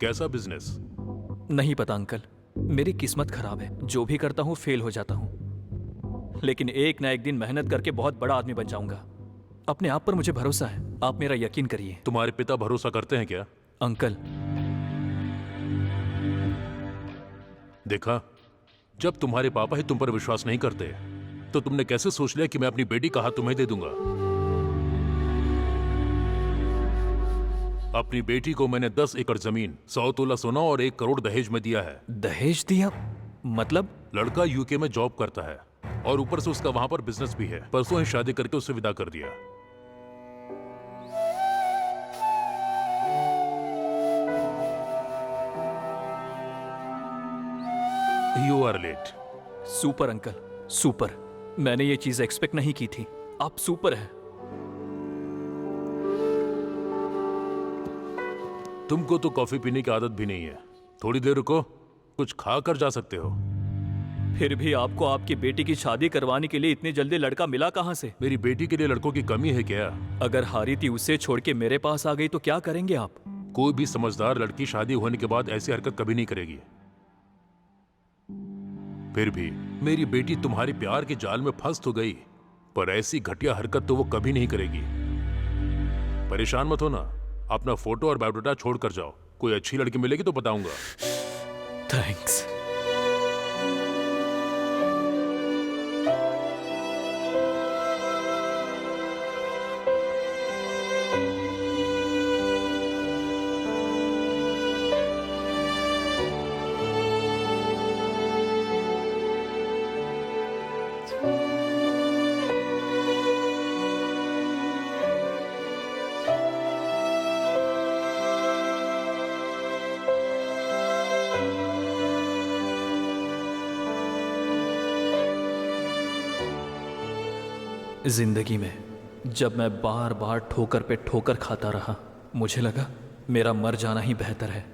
कैसा बिजनेस? नहीं पता अंकल, मेरी किस्मत खराब है। जो भी करता हूँ फेल हो जाता हूँ, लेकिन एक ना एक दिन मेहनत करके बहुत बड़ा आदमी बन जाऊंगा। अपने आप पर मुझे भरोसा है, आप मेरा यकीन करिए। तुम्हारे पिता भरोसा करते हैं क्या? अंकल, देखा, जब तुम्हारे पापा ही तुम पर विश्वास नहीं करते तो तुमने कैसे सोच लिया कि मैं अपनी बेटी का हाथ तुम्हें दे दूंगा? अपनी बेटी को मैंने 10 एकड़ जमीन, 100 तोला सोना और 1 करोड़ दहेज में दिया है। दहेज दिया? मतलब? लड़का यूके में जॉब करता है और ऊपर से उसका वहां पर बिजनेस भी है। परसों ही शादी करके उसे विदा कर दिया। You are late. Super uncle, super. मैंने ये चीज एक्सपेक्ट नहीं की थी। आप सुपर हैं। तुमको तो कॉफी पीने की आदत भी नहीं है। थोड़ी देर रुको, कुछ खा कर जा सकते हो। फिर भी आपको आपकी बेटी की शादी करवाने के लिए इतनी जल्दी लड़का मिला कहाँ से? मेरी बेटी के लिए लड़कों की कमी है क्या? अगर हारीती उसे छोड़ के मेरे पास आ गई तो क्या करेंगे आप? कोई भी समझदार लड़की शादी होने के बाद ऐसी हरकत कभी नहीं करेगी। फिर भी मेरी बेटी तुम्हारे प्यार के जाल में फंस तो गई, पर ऐसी घटिया हरकत तो वो कभी नहीं करेगी। परेशान मत हो ना, अपना फोटो और बायोडाटा छोड़ कर जाओ। कोई अच्छी लड़की मिलेगी तो बताऊंगा। थैंक्स। जिंदगी में जब मैं बार बार ठोकर पे ठोकर खाता रहा, मुझे लगा मेरा मर जाना ही बेहतर है।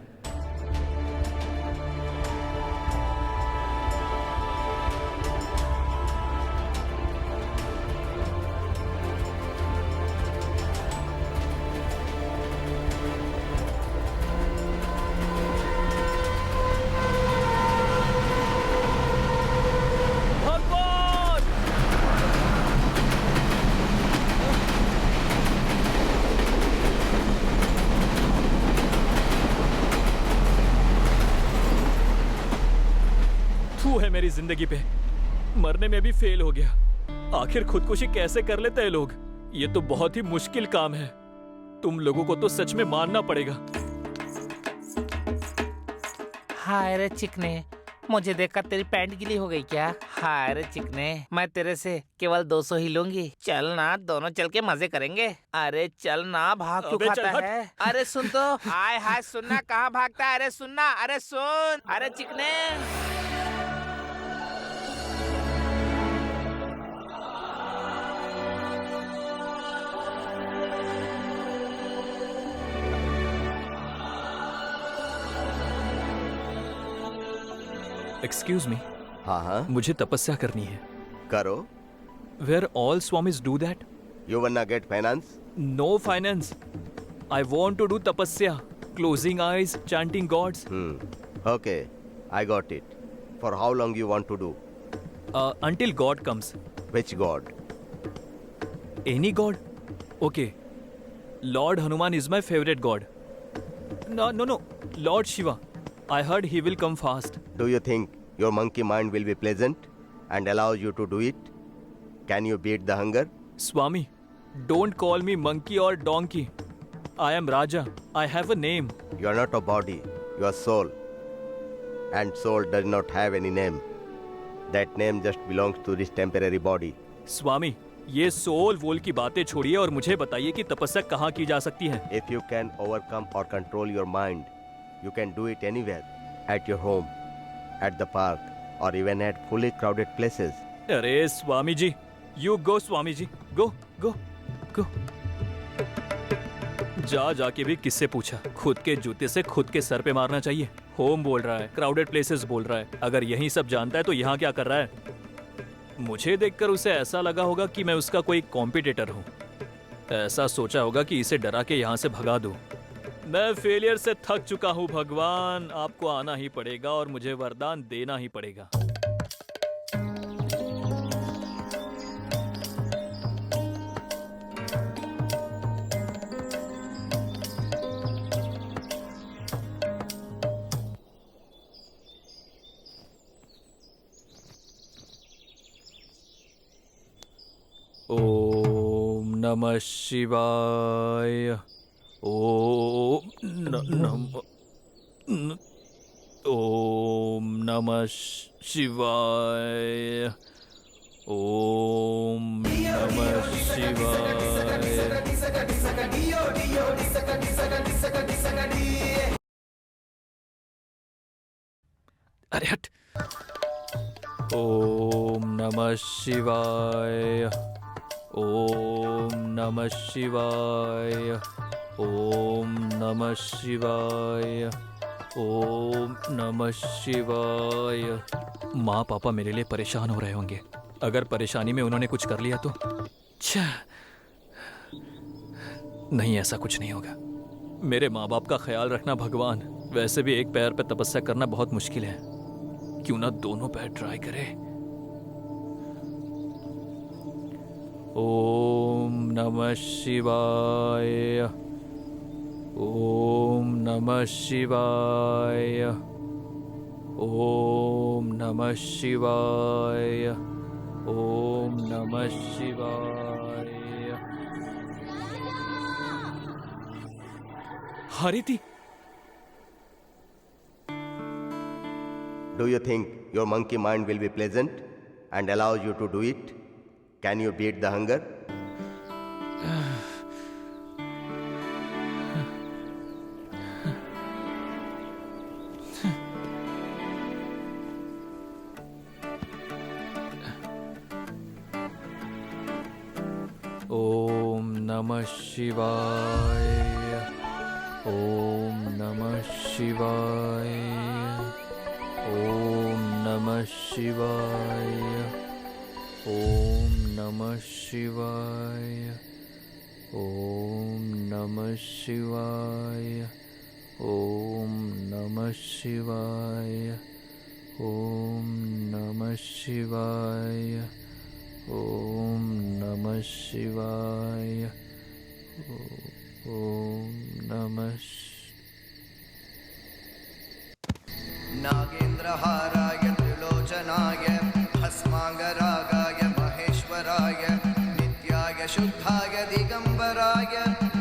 मेरी जिंदगी पे। मरने में भी फेल हो गया। आखिर खुदकुशी कैसे कर लेते हैं लोग? ये तो बहुत ही मुश्किल काम है। तुम लोगों को तो सच में मानना पड़ेगा। हाय रे चिकने, मुझे देखकर तेरी पैंट गीली हो गई क्या? हाय रे चिकने, मैं तेरे से केवल 200 ही लूंगी। चल ना, दोनों चल के मजे करेंगे। अरे चल ना, भाग क्यों अबे चल खाता हट। है? अरे सुन तो, हाय हाय सुनना, कहाँ भागता है? अरे सुनना, अरे सुन, अरे चिकने। एक्सक्यूज मी, हाँ हाँ, मुझे तपस्या करनी है। करो। Where all swamis do that? You wanna get finance? No finance. I want to do tapasya. Closing eyes, chanting gods. Okay, I got it. For how long you want to do? Until God comes. Which god? Any god? Okay. Lord Hanuman is my favorite god. No. Lord Shiva. I heard he will come fast. Do you think your monkey mind will be pleasant and allow you to do it? Can you beat the hunger? Swami, don't call me monkey or donkey. I am Raja. I have a name. You are not a body, you are soul. And soul does not have any name. That name just belongs to this temporary body. स्वामी, ये सोल वोल की बातें छोड़िए और मुझे बताइए कि तपस्या कहाँ की जा सकती है। If you can overcome or control your mind, you can do it anywhere. At your home, at the park, or even at fully crowded places. अरे Swami ji, you go Swami ji, go. जाके भी किससे पूछा? खुद के जूते से खुद के सर पे मारना चाहिए। होम बोल रहा है, क्राउडेड प्लेसेस बोल रहा है। अगर यही सब जानता है तो यहाँ क्या कर रहा है? मुझे देखकर उसे ऐसा लगा होगा कि मैं उसका कोई कॉम्पिटिटर हूँ। ऐसा सोचा होगा कि इसे डरा के यहाँ से भगा दूँ। मैं फेलियर से थक चुका हूँ भगवान। आपको आना ही पड़ेगा और मुझे वरदान देना ही पड़ेगा। ओम नमः शिवाय। ओम नमः शिवाय। ओम नमः शिवाय। अरे हट। ओम नमः शिवाय। ओम नमः शिवाय। ओम नमः शिवाय। ओम नमः शिवाय। माँ पापा मेरे लिए परेशान हो रहे होंगे। अगर परेशानी में उन्होंने कुछ कर लिया तो नहीं, ऐसा कुछ नहीं होगा। मेरे माँ बाप का ख्याल रखना भगवान। वैसे भी एक पैर पे तपस्या करना बहुत मुश्किल है, क्यों ना दोनों पैर ट्राई करें। ओम नमः शिवाय। ओम नमः शिवाय। ओम नमः शिवाय। ओम नमः शिवाय। Hariti, Do you think your monkey mind will be pleasant and allow you to do it? Can you beat the hunger? ओम नमः शिवाय। ओम नमः शिवाय। ओम नमः शिवाय। ओम नमः शिवाय। ओम नमः शिवाय। ओम नमः शिवाय। ओम नमः शिवाय। ओम नमः शिवाय। ओम नमः नागेन्द्रहाराय त्रिलोचनाय महेश्वराय नित्याय शुद्धाय दिगंबराय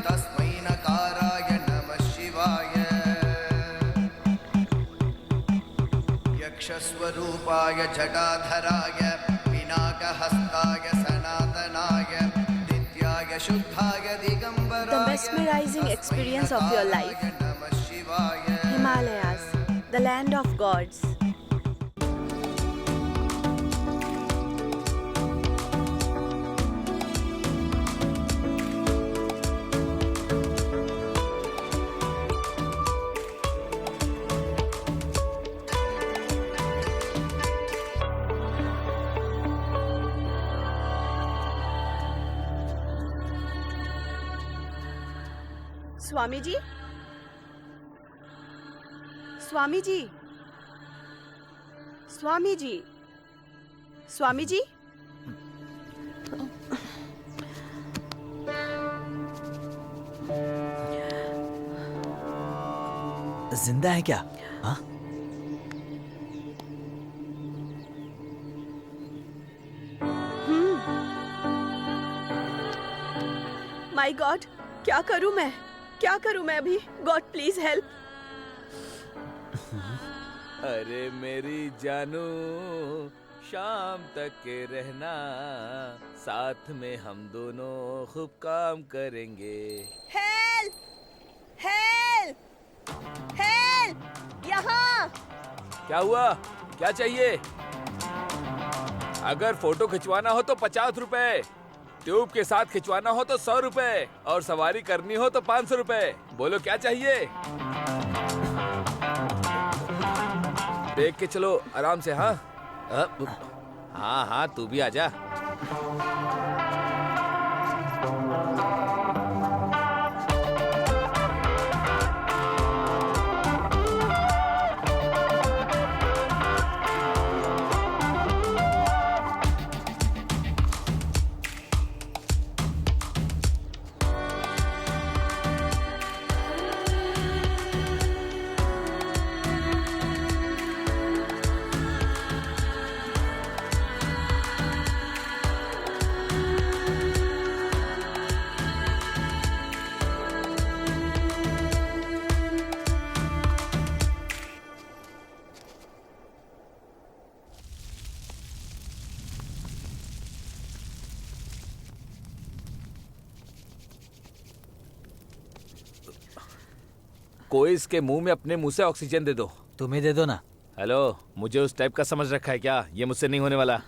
तस्मै नकाराय नमः शिवाय यक्षस्वरूपाय जटाधराय पिनाकहस्ताय सनातनाय नित्याय शुद्धाय दिगंबराय The mesmerizing experience of your life. नमः शिवाय Himalayas, the land of gods. Swami ji, Swami ji, Swami ji, Swami ji. जिंदा है क्या? हाँ? माय गॉड, क्या करूं मैं? क्या करूं मैं अभी? God please help. अरे मेरी जानू, शाम तक के रहना, साथ में हम दोनों खूब काम करेंगे। हेल्प! हेल्प! हेल्प! यहाँ! क्या हुआ? क्या चाहिए? अगर फोटो खिंचवाना हो तो 50 रुपए, ट्यूब के साथ खिंचवाना हो तो 100 रुपए, और सवारी करनी हो तो 500 रुपए। बोलो क्या चाहिए? देख के चलो आराम से। हाँ हाँ हाँ, तू भी आजा। कोई इसके मुंह में अपने मुंह से ऑक्सीजन दे दो। तुम्हें दे दो ना। हेलो, मुझे उस टाइप का समझ रखा है क्या? ये मुझसे नहीं होने वाला।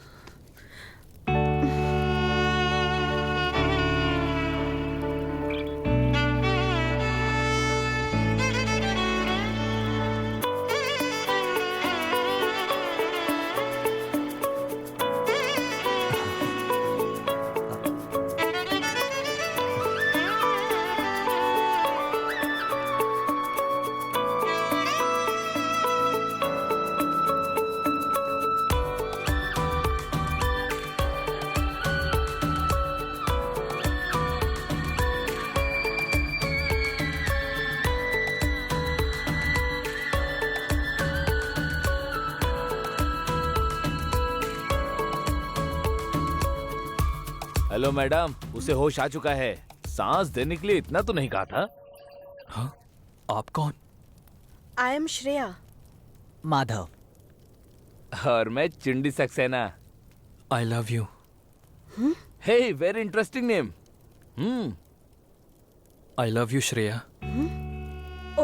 हेलो मैडम, उसे होश आ चुका है। सांस देने के लिए इतना तो नहीं कहा था। हाँ, आप कौन? I am Shreya. माधव। और मैं Chindi Saxena. I love you. Hey, very interesting name. I love you Shreya.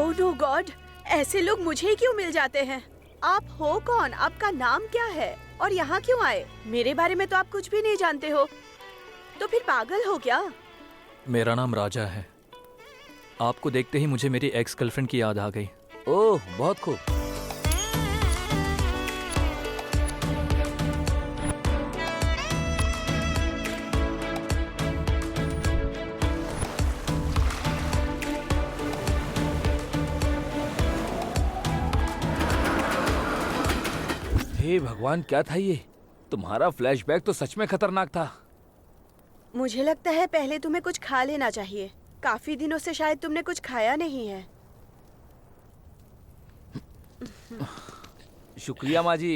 Oh no god, ऐसे लोग मुझे क्यों मिल जाते हैं? आप हो कौन? आपका नाम क्या है? और यहाँ क्यों आए? मेरे बारे में तो आप कुछ भी नहीं जानते हो। तो फिर पागल हो क्या? मेरा नाम राजा है। आपको देखते ही मुझे मेरी एक्स गर्लफ्रेंड की याद आ गई। ओह, बहुत खूब। हे भगवान, क्या था ये? तुम्हारा फ्लैशबैक तो सच में खतरनाक था। मुझे लगता है पहले तुम्हें कुछ खा लेना चाहिए। काफी दिनों से शायद तुमने कुछ खाया नहीं है। शुक्रिया माँ जी।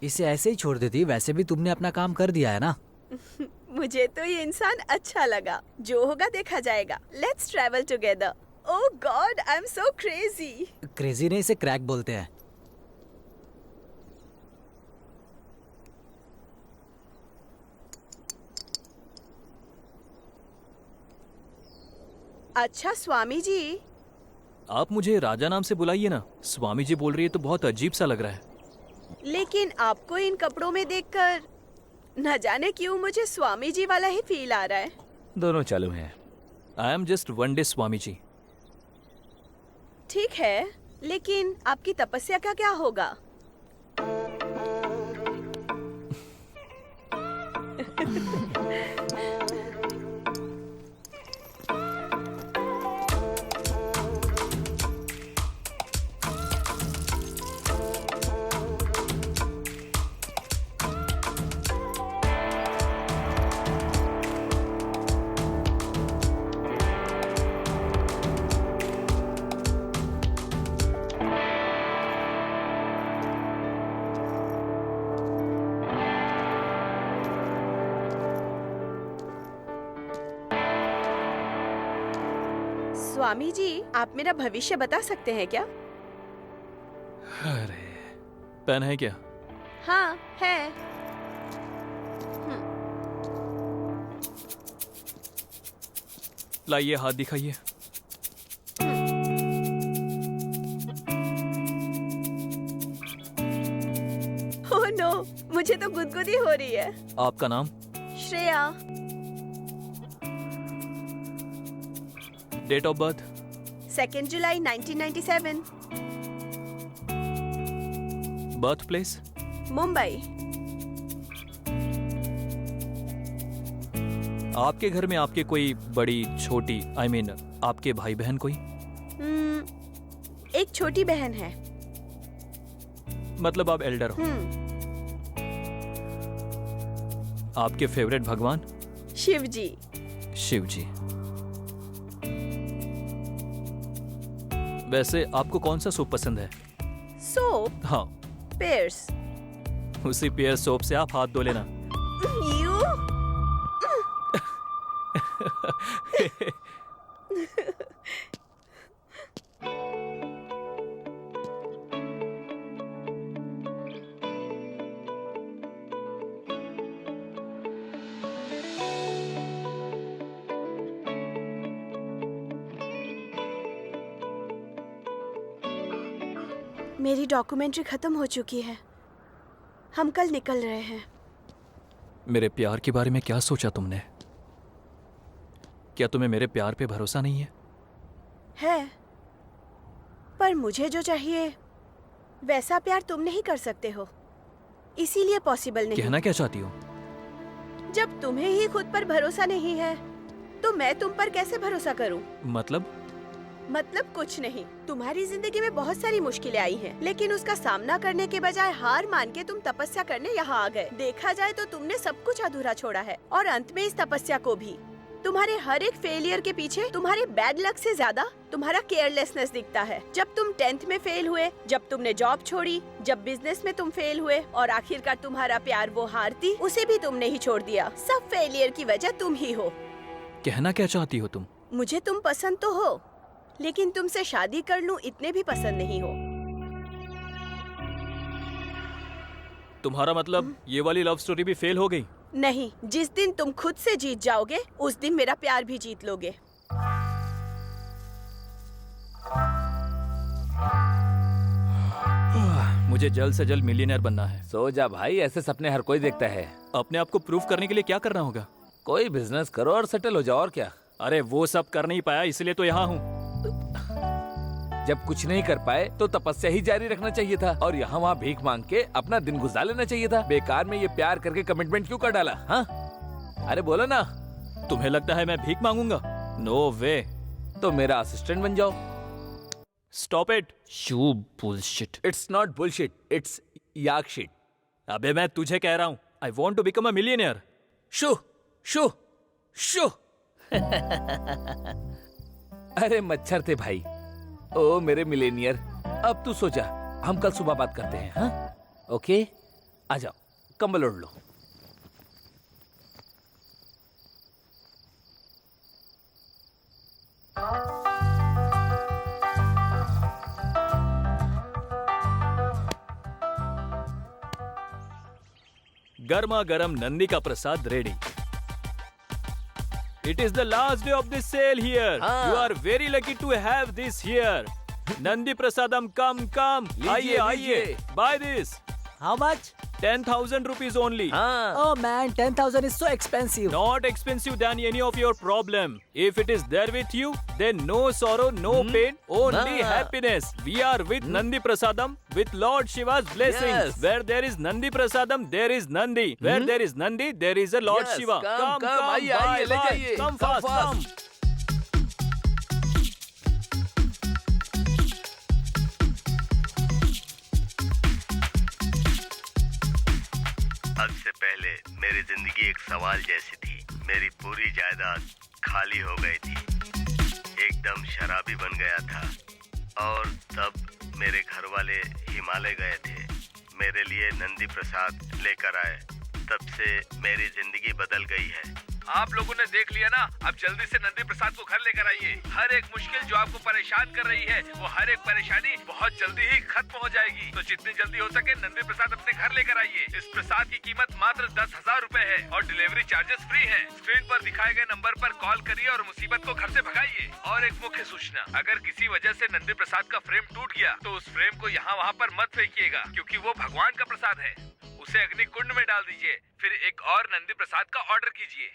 इसे ऐसे ही छोड़ देती, वैसे भी तुमने अपना काम कर दिया है ना। मुझे तो ये इंसान अच्छा लगा, जो होगा देखा जाएगा। Let's travel together. Oh God, I am so crazy. Crazy नहीं, इसे क्रैक बोलते हैं। अच्छा स्वामी जी, आप मुझे राजा नाम से बुलाइए ना। स्वामी जी बोल रही है तो बहुत अजीब सा लग रहा है। लेकिन आपको इन कपड़ों में देखकर न जाने क्यों मुझे स्वामी जी वाला ही फील आ रहा है। दोनों चालू हैं। I am just one day Swami ji. ठीक है, लेकिन आपकी तपस्या का क्या होगा? स्वामी जी, आप मेरा भविष्य बता सकते हैं क्या? अरे, पेन है क्या? हाँ है। लाइए, हाथ दिखाइए। ओह नो, मुझे तो गुदगुदी हो रही है। आपका नाम? Shreya. Date of birth? 2 July 1997। Birth place? Mumbai. आपके घर में आपके कोई बड़ी छोटी I mean, आपके भाई बहन कोई? एक छोटी बहन है। मतलब आप एल्डर हो? आपके फेवरेट भगवान? शिव जी। शिव जी। वैसे आपको कौन सा सूप पसंद है? सोप? हाँ। पेयर्स। उसी पेयर सोप से आप हाथ धो लेना। यू? मेरी डॉक्यूमेंट्री खत्म हो चुकी है। हम कल निकल रहे हैं। मेरे प्यार के बारे में क्या सोचा तुमने? क्या तुम्हें मेरे प्यार पे भरोसा नहीं है? है, पर मुझे जो चाहिए वैसा प्यार तुम नहीं कर सकते हो, इसीलिए पॉसिबल नहीं। कहना क्या चाहती हो? जब तुम्हें ही खुद पर भरोसा नहीं है तो मैं तुम पर कैसे भरोसा करूं? मतलब कुछ नहीं। तुम्हारी जिंदगी में बहुत सारी मुश्किलें आई हैं, लेकिन उसका सामना करने के बजाय हार मान के तुम तपस्या करने यहाँ आ गए। देखा जाए तो तुमने सब कुछ अधूरा छोड़ा है, और अंत में इस तपस्या को भी। तुम्हारे हर एक फेलियर के पीछे तुम्हारे बैड लक से ज्यादा तुम्हारा केयरलेसनेस दिखता है। जब तुम 10th में फेल हुए, जब तुमने जॉब छोड़ी, जब बिजनेस में तुम फेल हुए, और आखिरकार तुम्हारा प्यार वो हारती, उसे भी तुमने ही छोड़ दिया। सब फेलियर की वजह तुम ही हो। कहना क्या चाहती हो तुम? मुझे तुम पसंद तो हो, लेकिन तुमसे शादी कर लूं इतने भी पसंद नहीं हो। तुम्हारा मतलब ये वाली लव स्टोरी भी फेल हो गई? नहीं, जिस दिन तुम खुद से जीत जाओगे उस दिन मेरा प्यार भी जीत लोगे। मुझे जल्द से जल्द मिलियनेयर बनना है। सो जा भाई, ऐसे सपने हर कोई देखता है। अपने आप को प्रूव करने के लिए क्या करना होगा? कोई बिजनेस करो और सेटल हो जाओ, और क्या। अरे वो सब कर नहीं पाया, इसलिए तो यहाँ हूँ। जब कुछ नहीं कर पाए तो तपस्या ही जारी रखना चाहिए था, और यहाँ वहाँ भीख मांग के अपना दिन गुजार लेना चाहिए था। बेकार में ये प्यार करके कमिटमेंट क्यों कर डाला? हाँ, अरे बोलो ना। तुम्हें लगता है मैं भीख मांगूंगा? नो वे। तो मेरा असिस्टेंट बन जाओ। Stop it, you bullshit. It's not bullshit, it's yak shit. अबे मैं तुझे कह रहा हूँ, I want to become a millionaire. Shoo shoo shoo. अरे मच्छर थे भाई। ओ मेरे मिलेनियर, अब तू सो जा, हम कल सुबह बात करते हैं। हाँ, ओके आ जाओ, कंबल ओढ़ लो। गर्मा गर्म नंदी का प्रसाद ready. It is the last day of this sale here. हाँ। You are very lucky to have this here. Nandi Prasadam, come. लीजिए, आइए। लीजिए। Buy this. How much? 10,000 rupees only. हाँ। Oh man, 10,000 is so expensive. Not expensive than any of your problem. If it is there with you, then no sorrow, no pain, only हाँ। happiness. We are with Nandi Prasadam, with Lord Shiva's blessings. Yes. Where there is Nandi Prasadam, there is Nandi. Where there is Nandi, there is a Lord Yes, Shiva. come, आइए, buy, आइए, ले buy. जाइए. Come Come fast, fast. come. आज से पहले मेरी जिंदगी एक सवाल जैसी थी। मेरी पूरी जायदाद खाली हो गई थी, एकदम शराबी बन गया था। और तब मेरे घर वाले हिमालय गए थे, मेरे लिए नंदी प्रसाद लेकर आए। तब से मेरी जिंदगी बदल गई है। आप लोगों ने देख लिया ना, अब जल्दी से नंदी प्रसाद को घर लेकर आइए। हर एक मुश्किल जो आपको परेशान कर रही है, वो हर एक परेशानी बहुत जल्दी ही खत्म हो जाएगी। तो जितनी जल्दी हो सके नंदी प्रसाद अपने घर लेकर आइए। इस प्रसाद की कीमत मात्र 10,000 रूपए है और डिलीवरी चार्जेस फ्री है। स्क्रीन पर दिखाए गए नंबर पर कॉल करिए और मुसीबत को घर से भगाइए। और एक मुख्य सूचना, अगर किसी वजह से नंदी प्रसाद का फ्रेम टूट गया तो उस फ्रेम को यहाँ वहाँ पर मत फेंकिएगा, क्योंकि वो भगवान का प्रसाद है। उसे अग्नि कुंड में डाल दीजिए, फिर एक और नंदी प्रसाद का ऑर्डर कीजिए।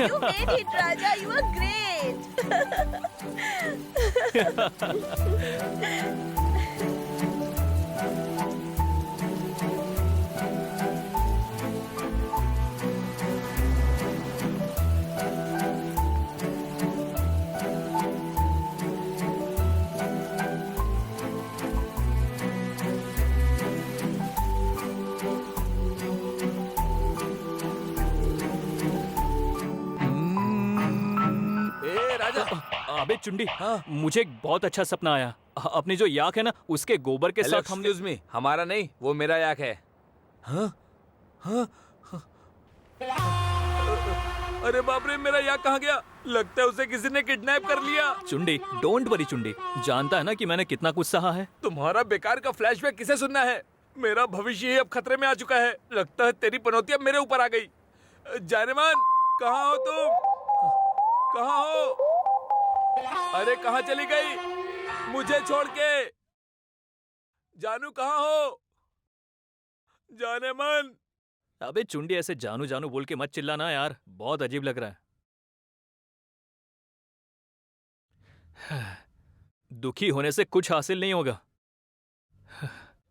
You made it, Raja. You are great. ए राजा, अबे चुंडी, मुझे एक बहुत अच्छा सपना आया। अपनी जो याक है ना, उसके गोबर के साथ हम। एक्सक्यूज मी, हमारा नहीं, वो मेरा याक है। हाँ? हाँ? अरे बाप रे, मेरा याक कहाँ गया? लगता है उसे किसी ने किडनैप कर लिया। चुंडी, डोंट वरी चुंडी, जानता है ना कि मैंने कितना कुछ सहा है। तुम्हारा बेकार का फ्लैशबैक किसे सुनना है? मेरा भविष्य ही अब खतरे में आ चुका है। लगता है तेरी पनौती अब मेरे ऊपर आ गई। जानेमान, कहाँ हो तुम? कहाँ हो? अरे कहाँ चली गई? मुझे छोड़ के। जानू कहाँ हो? जानेमान। अबे चुंडी, ऐसे जानू जानू बोल के मत चिल्लाना यार, बहुत अजीब लग रहा है। दुखी होने से कुछ हासिल नहीं होगा।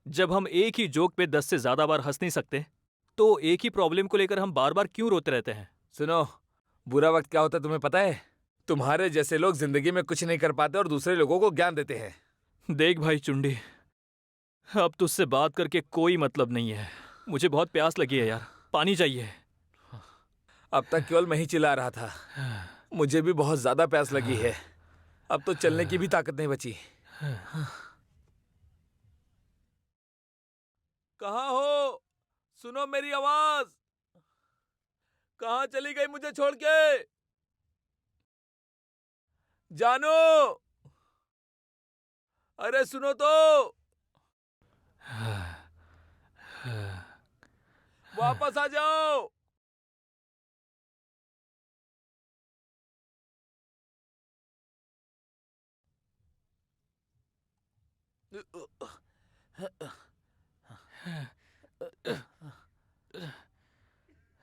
जब हम एक ही जोक पे 10 से ज्यादा बार हंस नहीं सकते, तो एक ही प्रॉब्लम को लेकर हम बार बार क्यों रोते रहते हैं? सुनो, बुरा वक्त क्या होता है तुम्हें पता है? तुम्हारे जैसे लोग जिंदगी में कुछ नहीं कर पाते और दूसरे लोगों को ज्ञान देते हैं। देख भाई चुंडी, अब तुझसे बात करके कोई मतलब नहीं है। मुझे बहुत प्यास लगी है यार, पानी चाहिए। अब तक केवल मैं ही चिल्ला रहा था, मुझे भी बहुत ज्यादा प्यास लगी है। अब तो चलने की भी ताकत नहीं बची। कहाँ हो? सुनो मेरी आवाज। कहाँ चली गई मुझे छोड़ के? जानो, अरे सुनो तो, वापस आ जाओ।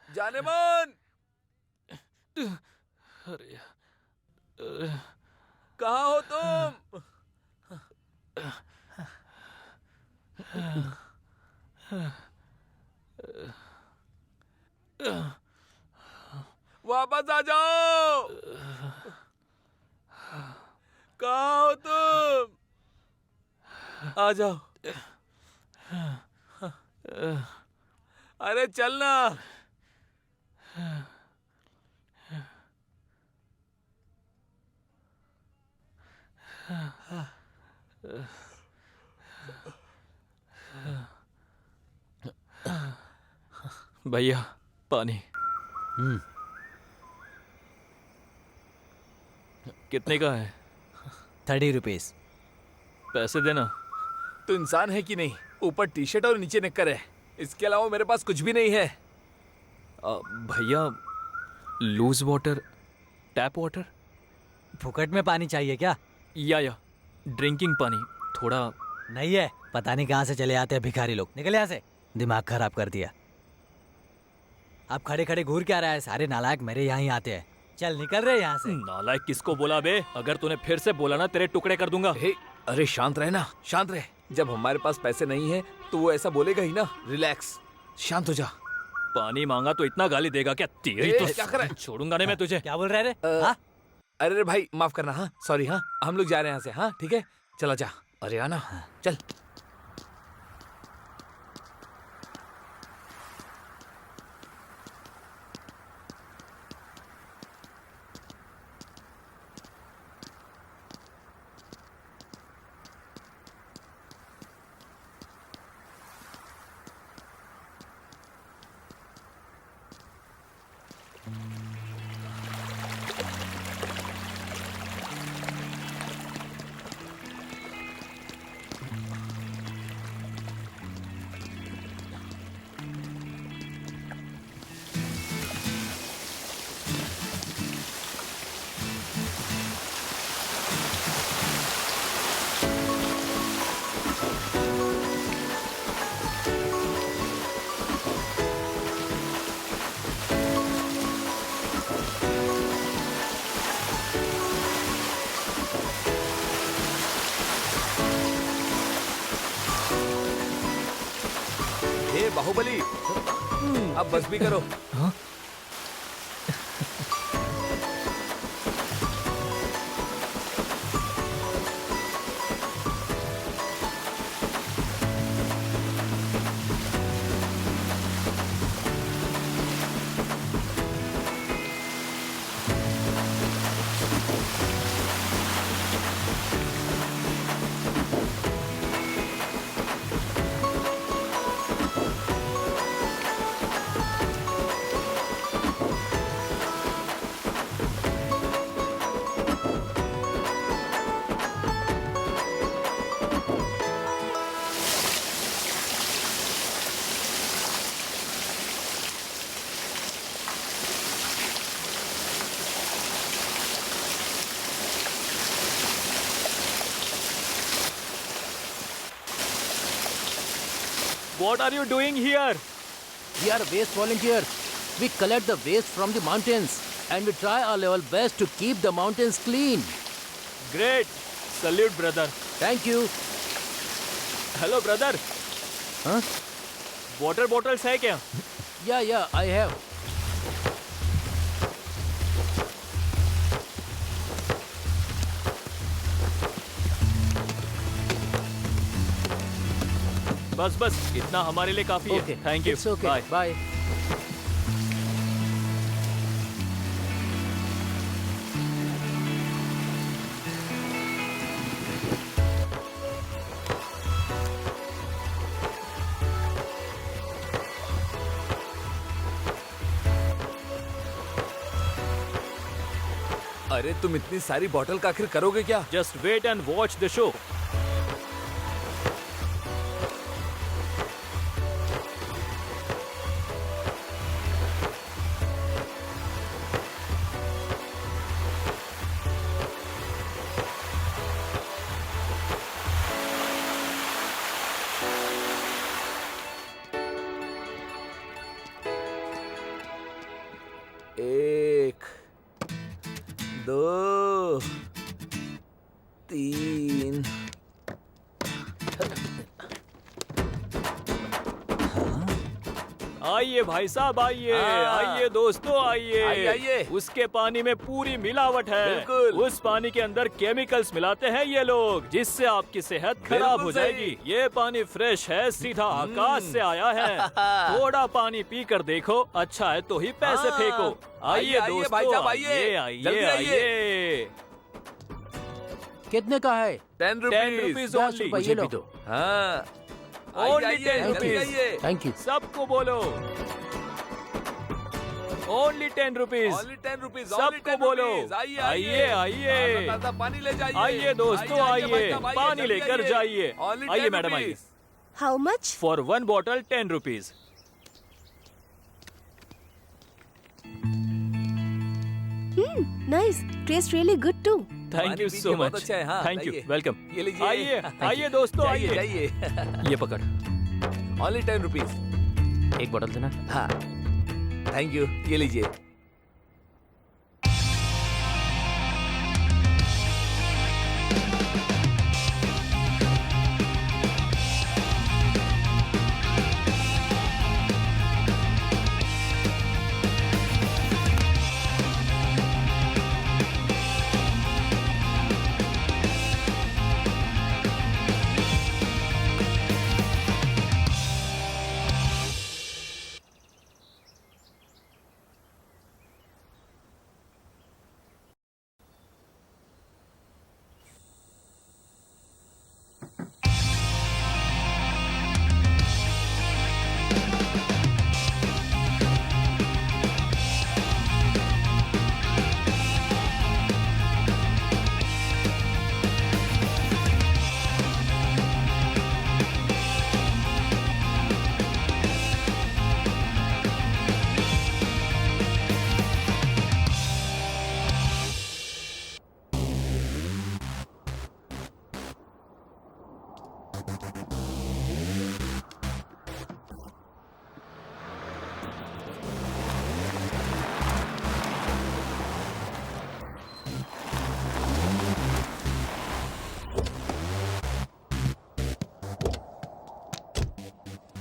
जानेमान, अरे कहाँ हो तुम? वापस आ जाओ। कहाँ हो तुम? आ जाओ। अरे चलना। भैया पानी। कितने का है? 30 रुपीज। पैसे देना। तू इंसान है कि नहीं? ऊपर टी शर्ट और नीचे निक्कर है, इसके अलावा मेरे पास कुछ भी नहीं है। भैया लूज वाटर, टैप वाटर। फुकट में पानी चाहिए क्या? या ड्रिंकिंग पानी थोड़ा। नहीं है, पता नहीं कहाँ से चले आते हैं भिखारी लोग। निकल यहाँ से, दिमाग खराब कर दिया। आप खड़े खड़े घूर क्या रहा है? सारे नालायक मेरे यहाँ ही आते हैं। चल निकल रहे यहाँ से। नालायक किसको बोला बे? अगर तूने फिर से बोला ना तेरे टुकड़े कर दूंगा। अरे शांत रहे ना, शांत रहे। जब हमारे पास पैसे नहीं है तो वो ऐसा बोलेगा ही ना। रिलैक्स, शांत हो जा। पानी मांगा तो इतना गाली देगा क्या? तेरी तो क्या कर रहा है? छोड़ूंगा नहीं मैं तुझे। क्या बोल रहे रे? हाँ? अरे भाई माफ करना। हाँ सॉरी। हाँ हम लोग जा रहे हैं यहाँ से। हाँ ठीक है, चला जा। अरे आना, चल। बाहुबली, अब बस भी करो। हाँ? What are you doing here? We are waste volunteers. We collect the waste from the mountains and we try our level best to keep the mountains clean. Great. Salute, brother. Thank you. Hello, brother. Huh? Water bottles है क्या? Yeah, I have. बस इतना हमारे लिए काफी है। Thank you. It's okay. Bye. अरे तुम इतनी सारी बॉटल का आखिर करोगे क्या? Just wait and watch the show. एक, दो, तीन। आइए भाई साहब, आइए दोस्तों, आइए। उसके पानी में पूरी मिलावट है। बिल्कुल। उस पानी के अंदर केमिकल्स मिलाते हैं ये लोग, जिससे आपकी सेहत खराब हो जाएगी। ये पानी फ्रेश है, सीधा आकाश से आया है। थोड़ा पानी पी कर देखो, अच्छा है तो ही पैसे फेंको। आइए दोस्तों, भाई साहब, आइए। जल्दी आइए। कितने का है? 10 रुपीज 10 रुपए ये लो। हाँ Only 10 Thank you. rupees. Thank you. सबको बोलो ओनली 10 रुपीज। Only 10 रुपीज सबको बोलो आइए आइए पानी ले जाइए। आइए दोस्तों आइए पानी लेकर जाइए। आइए मैडम आइए। How much? For 1 bottle 10 rupees. Nice, taste really good too. Thank you so बहुत मच। अच्छा है, हाँ, थैंक यू, लाइए। वेलकम। ये लीजिए। आइए Thank आइए you। दोस्तों जाइए, आइए। जाइए। ये पकड़। Only 10 rupees. एक बॉटल देना। हाँ थैंक यू, ये लीजिए।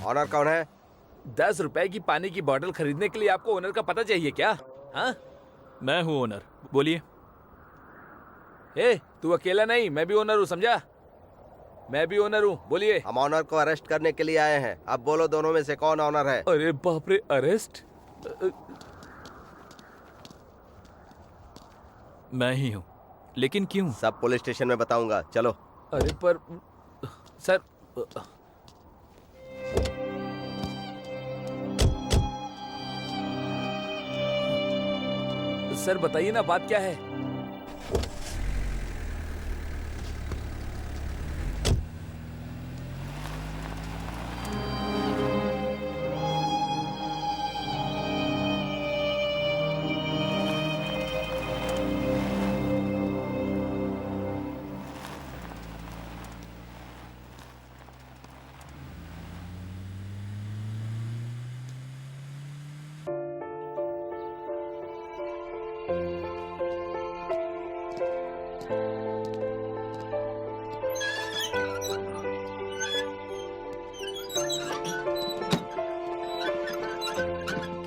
ऑनर कौन है? 10 रुपए की पानी की बोतल खरीदने के लिए आपको ओनर का पता चाहिए क्या? हाँ मैं हूँ ओनर, बोलिए। ए तू अकेला नहीं, मैं भी ओनर हूँ, समझा? मैं भी ओनर हूँ, बोलिए। हम ऑनर को अरेस्ट करने के लिए आए हैं। अब बोलो दोनों में से कौन ऑनर है? अरे बाप रे, अरेस्ट? मैं ही हूँ, लेकिन क्यों? सब पुलिस स्टेशन में बताऊंगा, चलो। अरे पर सर सर बताइए ना, बात क्या है?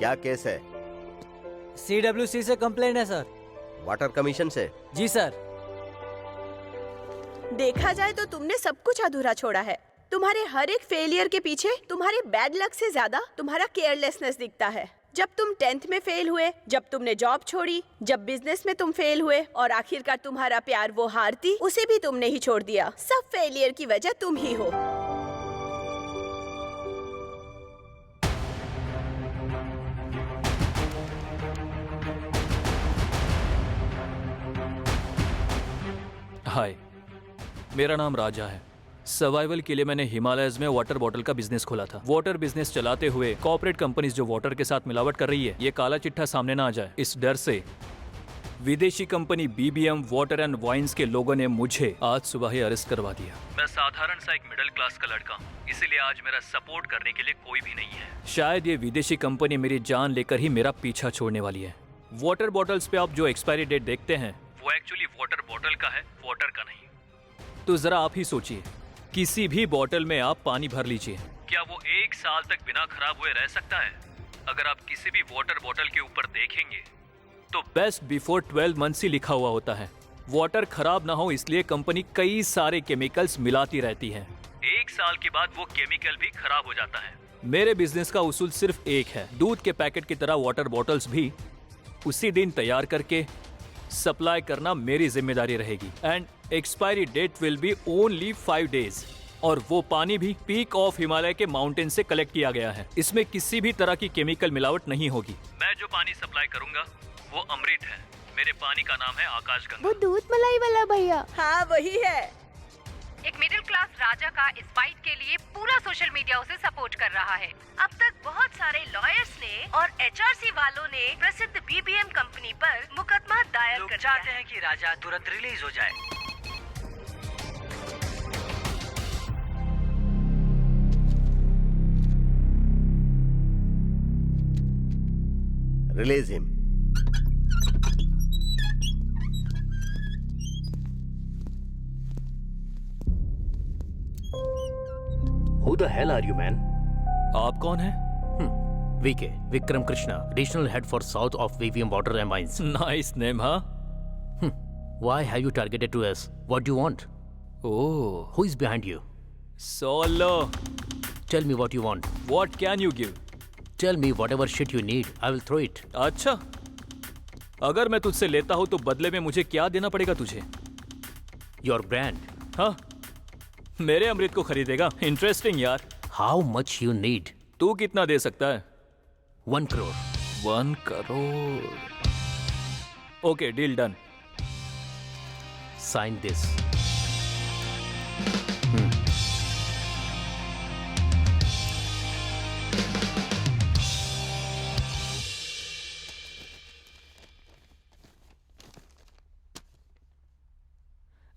क्या केस है? CWC से कंप्लेंट है सर। वाटर कमीशन से? जी सर। देखा जाए तो तुमने सब कुछ अधूरा छोड़ा है। तुम्हारे हर एक फेलियर के पीछे तुम्हारे बैड लक से ज्यादा तुम्हारा केयरलेसनेस दिखता है। जब तुम 10th में फेल हुए, जब तुमने जॉब छोड़ी, जब बिजनेस में तुम फेल हुए और आखिरकार तुम्हारा प्यार वो हारती, उसे भी तुमने ही छोड़ दिया। सब फेलियर की वजह तुम ही हो। हाय, मेरा नाम राजा है। सर्वाइवल के लिए मैंने हिमालयज में वाटर बॉटल का बिजनेस खोला था। वाटर बिजनेस चलाते हुए कॉर्पोरेट कंपनीज जो वाटर के साथ मिलावट कर रही है, ये काला चिट्ठा सामने ना आ जाए, इस डर से विदेशी company BBM water and wines के लोगों ने मुझे आज सुबह ही अरेस्ट करवा दिया। मैं साधारण सा एक मिडिल क्लास का लड़का हूँ, इसीलिए आज मेरा सपोर्ट करने के लिए कोई भी नहीं है। शायद ये विदेशी कंपनी मेरी जान लेकर ही मेरा पीछा छोड़ने वाली है। वाटर बॉटल्स पे आप जो एक्सपायरी डेट देखते हैं वो एक्चुअली वाटर बॉटल का है, वाटर का नहीं। तो जरा आप ही सोचिए, किसी भी बॉटल में आप पानी भर लीजिए, क्या वो 1 साल तक बिना खराब हुए रह सकता है? अगर आप किसी भी वाटर बॉटल के ऊपर देखेंगे तो बेस्ट बिफोर 12 मंथ्स ही लिखा हुआ होता है। वाटर खराब ना हो इसलिए कंपनी कई सारे केमिकल्स मिलाती रहती है। 1 साल के बाद वो केमिकल भी खराब हो जाता है। मेरे बिजनेस का उसूल सिर्फ एक है, दूध के पैकेट की तरह वाटर बॉटल्स भी उसी दिन तैयार करके सप्लाई करना मेरी जिम्मेदारी रहेगी and expiry date will be only 5 days. और वो पानी भी पीक ऑफ हिमालय के माउंटेन से कलेक्ट किया गया है। इसमें किसी भी तरह की केमिकल मिलावट नहीं होगी। मैं जो पानी सप्लाई करूंगा वो अमृत है। मेरे पानी का नाम है आकाशगंगा। वो दूध मलाई वाला भैया। हाँ वही है। एक मिडिल क्लास राजा का इस फाइट के लिए पूरा सोशल मीडिया उसे सपोर्ट कर रहा है। अब तक बहुत सारे लॉयर्स ने और एचआरसी वालों ने प्रसिद्ध बीबीएम कंपनी पर मुकदमा दायर कर दिया चाहते हैं कि राजा तुरंत रिलीज हो जाए। Release him. Who the hell are you, man? आप कौन है? VK, Vikram Krishna, Regional Head for South of VVM Water and Mines. Nice name. हाँ, Why have you targeted to us? What do you want? Oh Who is behind you? Solo. Tell me what you want. What can you give? Tell me whatever shit you need. I will throw it. अच्छा, अगर मैं तुझसे लेता हूँ तो बदले में मुझे क्या देना पड़ेगा तुझे? Your brand. हाँ, मेरे अमृत को खरीदेगा? इंटरेस्टिंग यार। How much you need? तू कितना दे सकता है? 1 crore. 1 crore. Okay, deal done. Sign this.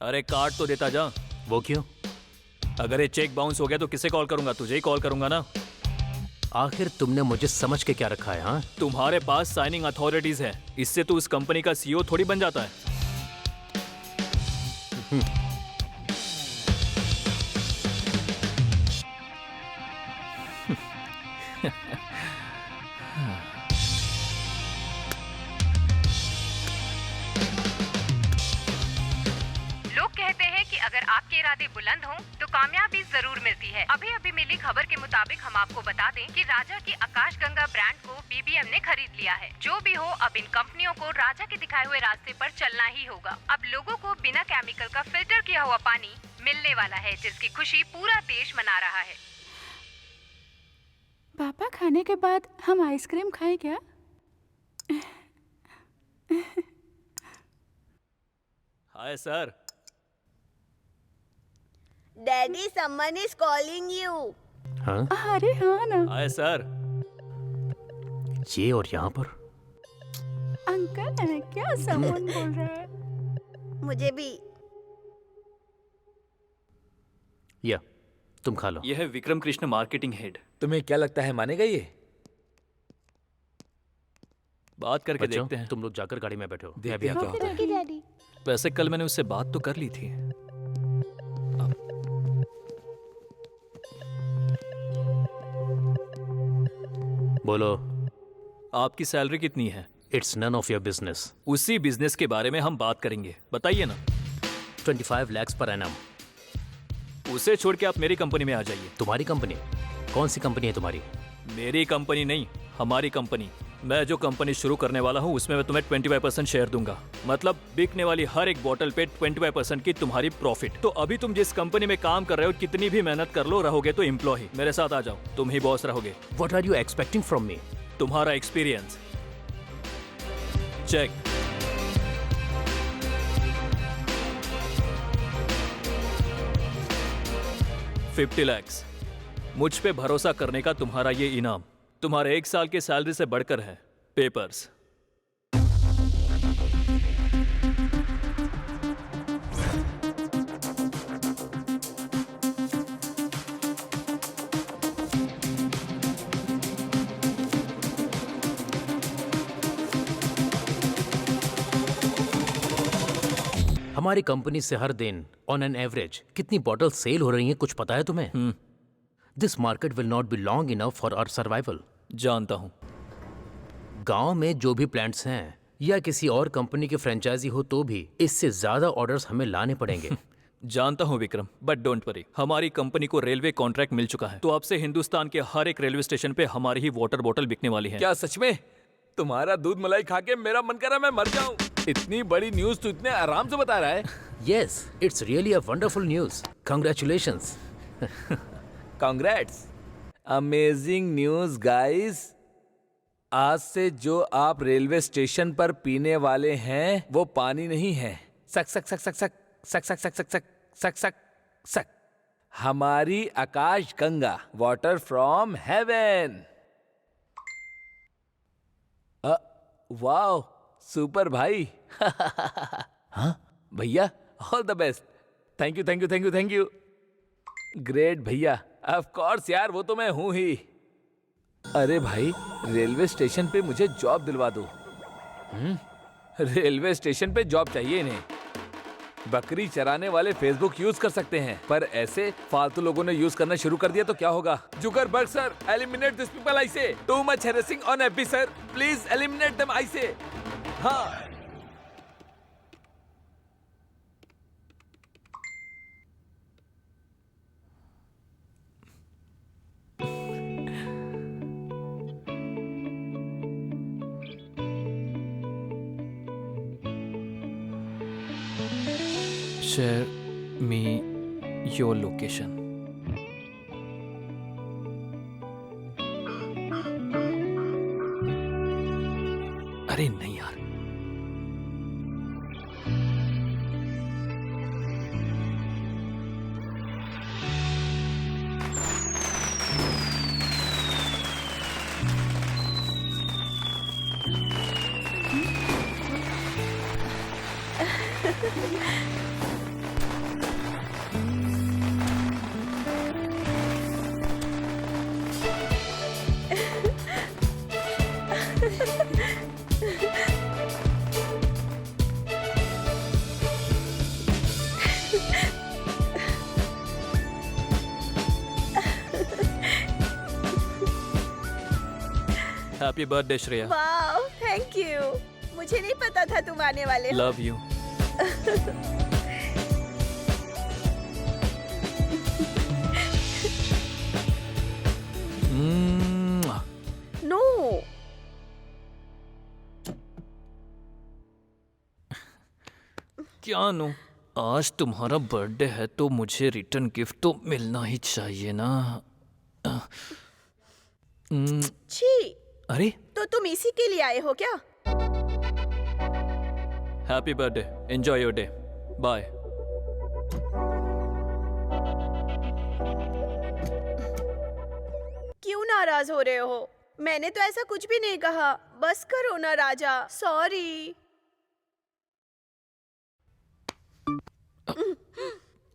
अरे कार्ड तो देता जा। वो क्यों? अगर ये चेक बाउंस हो गया तो किसे कॉल करूंगा? तुझे ही कॉल करूंगा ना। आखिर तुमने मुझे समझ के क्या रखा है? हाँ, तुम्हारे पास साइनिंग अथॉरिटीज है, इससे तू उस कंपनी का सीईओ थोड़ी बन जाता है। लोग कहते हैं कि अगर आपके इरादे बुलंद हों तो कामयाबी जरूर मिलती है। अभी अभी मिली खबर के मुताबिक हम आपको बता दें कि राजा की आकाशगंगा ब्रांड को बीबीएम ने खरीद लिया है। जो भी हो, अब इन कंपनियों को राजा के दिखाए हुए रास्ते पर चलना ही होगा। अब लोगों को बिना केमिकल का फिल्टर किया हुआ पानी मिलने वाला है, जिसकी खुशी पूरा देश मना रहा है। पापा, खाने के बाद हम आइसक्रीम खाएं क्या? Hi sir. Daddy, someone is calling you. हाँ? अरे हाँ ना। Hi sir. ये और यहाँ पर अंकल है क्या? समवन बोल रहा है। मुझे भी। या तुम खा लो। यह है विक्रम कृष्ण, मार्केटिंग हेड। तुम्हें क्या लगता है मानेगा ये? बात करके बच्चों, देखते हैं। तुम लोग जाकर गाड़ी में बैठो। देखते हैं क्या होता है। Okay daddy. वैसे कल मैंने उससे बात तो कर ली थी। बोलो। आपकी सैलरी कितनी है? It's none of your business. उसी बिजनेस के बारे में हम बात करेंगे, बताइए ना। 25 lakhs per annum। उसे छोड़ के आप मेरी कंपनी में आ जाइए। तुम्हारी कंपनी? कौन सी कंपनी है तुम्हारी? मेरी कंपनी नहीं, हमारी कंपनी। मैं जो कंपनी शुरू करने वाला हूँ उसमें मैं तुम्हें 25% शेयर दूंगा। मतलब बिकने वाली हर एक बोतल पे 25% की तुम्हारी प्रॉफिट। तो अभी तुम जिस कंपनी में काम कर रहे हो, कितनी भी मेहनत कर लो, रहोगे तो एम्प्लॉय। मेरे साथ आ जाओ, तुम ही बॉस रहोगे। What are you expecting from me? तुम्हारा एक्सपीरियंस चेक। $50 lakhs। मुझ पे भरोसा करने का तुम्हारा ये इनाम तुम्हारे 1 साल के सैलरी से बढ़कर है। पेपर्स। हमारी कंपनी से हर दिन ऑन एन एवरेज कितनी बॉटल सेल हो रही हैं, कुछ पता है तुम्हें? This market will not be long enough for our survival. जानता हूं। गांव में जो भी प्लांट्स हैं या किसी और कंपनी के फ्रेंचाइजी हो तो भी इससे ज्यादा ऑर्डर्स हमें लाने पड़ेंगे। जानता हूं विक्रम, बट डोंट वरी, हमारी कंपनी को रेलवे कॉन्ट्रैक्ट मिल चुका है। तो अब से हिंदुस्तान के हर एक रेलवे स्टेशन पे हमारी ही वाटर बोतल बिकने वाली है। क्या सच में? तुम्हारा दूध मलाई खा के मेरा मन कर रहा मैं मर जाऊं। इतनी बड़ी न्यूज तू इतने आराम से बता रहा है। Yes, it's really a wonderful news. Congratulations. Congrats. Amazing news, guys. आज से जो आप रेलवे स्टेशन पर पीने वाले हैं वो पानी नहीं है। सक सक सक सक सक सक सक सक सक सक सक सक सक हमारी Akash Ganga, water from heaven. Wow, super भाई। हाँ भैया, all the best. Thank you thank you thank you thank you. Great भैया, ऑफ कोर्स यार, वो तो मैं हूं ही। अरे भाई, रेलवे स्टेशन पे मुझे जॉब दिलवा दो। रेलवे स्टेशन पे जॉब चाहिए इन्हें। बकरी चराने वाले फेसबुक यूज कर सकते हैं, पर ऐसे फालतू लोगों ने यूज करना शुरू कर दिया तो क्या होगा? Zuckerberg sir, eliminate this people I say. Too much harassing on FB sir, please eliminate them I say. हाँ। Share me your location. अरे नहीं यार, happy birthday Shreya. Wow, thank you. मुझे नहीं पता था तुम आने वाले हो। Love you. नो। क्या नो? आज तुम्हारा बर्थडे है तो मुझे रिटर्न गिफ्ट तो मिलना ही चाहिए ना। छी। अरे तो तुम इसी के लिए आए हो क्या? Happy birthday, enjoy your day, bye. क्यों नाराज हो रहे हो? मैंने तो ऐसा कुछ भी नहीं कहा। बस करो ना राजा, सॉरी।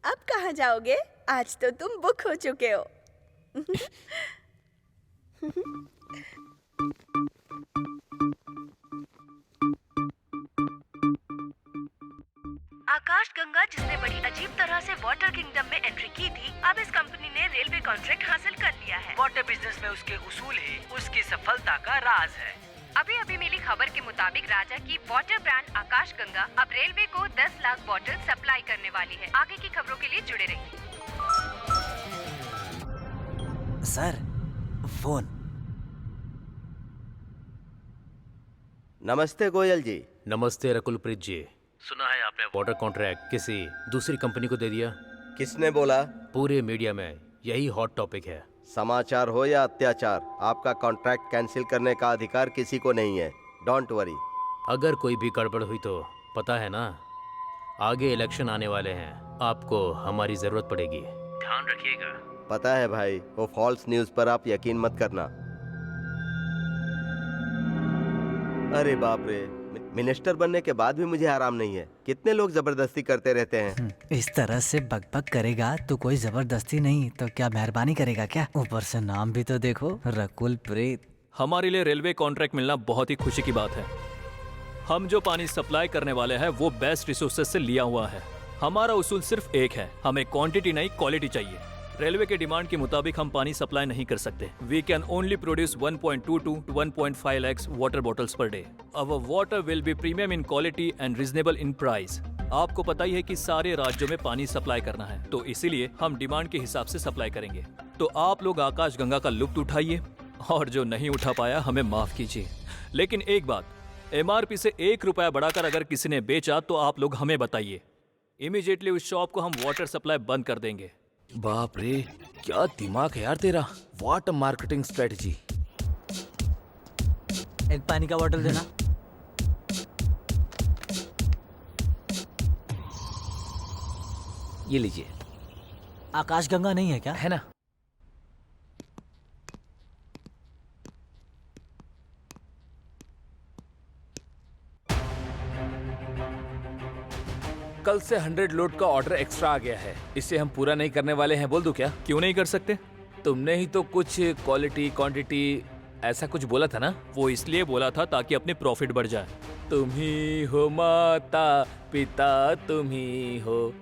अब कहाँ जाओगे? आज तो तुम बुक हो चुके हो। आकाश गंगा, जिसने बड़ी अजीब तरह से वाटर किंगडम में एंट्री की थी, अब इस कंपनी ने रेलवे कॉन्ट्रैक्ट हासिल कर लिया है। वाटर बिजनेस में उसके उसूल ही उसकी सफलता का राज है। अभी अभी मिली खबर के मुताबिक राजा की वाटर ब्रांड आकाश गंगा अब रेलवे को 10 लाख बॉटल सप्लाई करने वाली है। आगे की खबरों के लिए जुड़े रहिए। Sir, phone. नमस्ते गोयल जी। नमस्ते रकुलप्रीत जी। सुना है आपने वाटर कॉन्ट्रैक्ट किसी दूसरी कंपनी को दे दिया? किसने बोला? पूरे मीडिया में यही हॉट टॉपिक है। समाचार हो या अत्याचार, आपका कॉन्ट्रैक्ट कैंसिल करने का अधिकार किसी को नहीं है। Don't worry. अगर कोई भी गड़बड़ हुई तो पता है ना, आगे इलेक्शन आने वाले हैं, आपको हमारी जरूरत पड़ेगी, ध्यान रखिएगा। पता है भाई, वो फॉल्स न्यूज पर आप यकीन मत करना। अरे बाप रे, मिनिस्टर बनने के बाद भी मुझे आराम नहीं है। कितने लोग जबरदस्ती करते रहते हैं। इस तरह से बकबक करेगा तो कोई जबरदस्ती नहीं तो क्या मेहरबानी करेगा क्या? ऊपर से नाम भी तो देखो, रकुलप्रीत। हमारे लिए रेलवे कॉन्ट्रैक्ट मिलना बहुत ही खुशी की बात है। हम जो पानी सप्लाई करने वाले हैं वो बेस्ट रिसोर्सेज से लिया हुआ है। हमारा उसूल सिर्फ एक है, हमें क्वांटिटी नहीं क्वालिटी चाहिए। रेलवे के डिमांड के मुताबिक हम पानी सप्लाई नहीं कर सकते। We can only produce 1.22 to 1.5 lakhs water bottles per day. Our water will be premium in quality and reasonable in price. आपको पता ही है कि सारे राज्यों में पानी सप्लाई करना है, तो इसीलिए हम डिमांड के हिसाब से सप्लाई करेंगे। तो आप लोग आकाश गंगा का लुत्फ उठाइए, और जो नहीं उठा पाया हमें माफ कीजिए। लेकिन एक बात, MRP से 1 रुपया बढ़ाकर अगर किसी ने बेचा तो आप लोग हमें बताइए। इमीडिएटली उस शॉप को हम वाटर सप्लाई बंद कर देंगे। बाप रे, क्या दिमाग है यार तेरा। What a marketing strategy. एक पानी का बोतल देना। ये लीजिए। आकाशगंगा नहीं है क्या? है ना। कल से 100 लोड का ऑर्डर एक्स्ट्रा आ गया है, इसे हम पूरा नहीं करने वाले हैं। बोल दूं क्या? क्यों नहीं कर सकते? तुमने ही तो कुछ क्वालिटी क्वांटिटी ऐसा कुछ बोला था ना। वो इसलिए बोला था ताकि अपने प्रॉफिट बढ़ जाए। तुम ही हो माता पिता, तुम ही हो।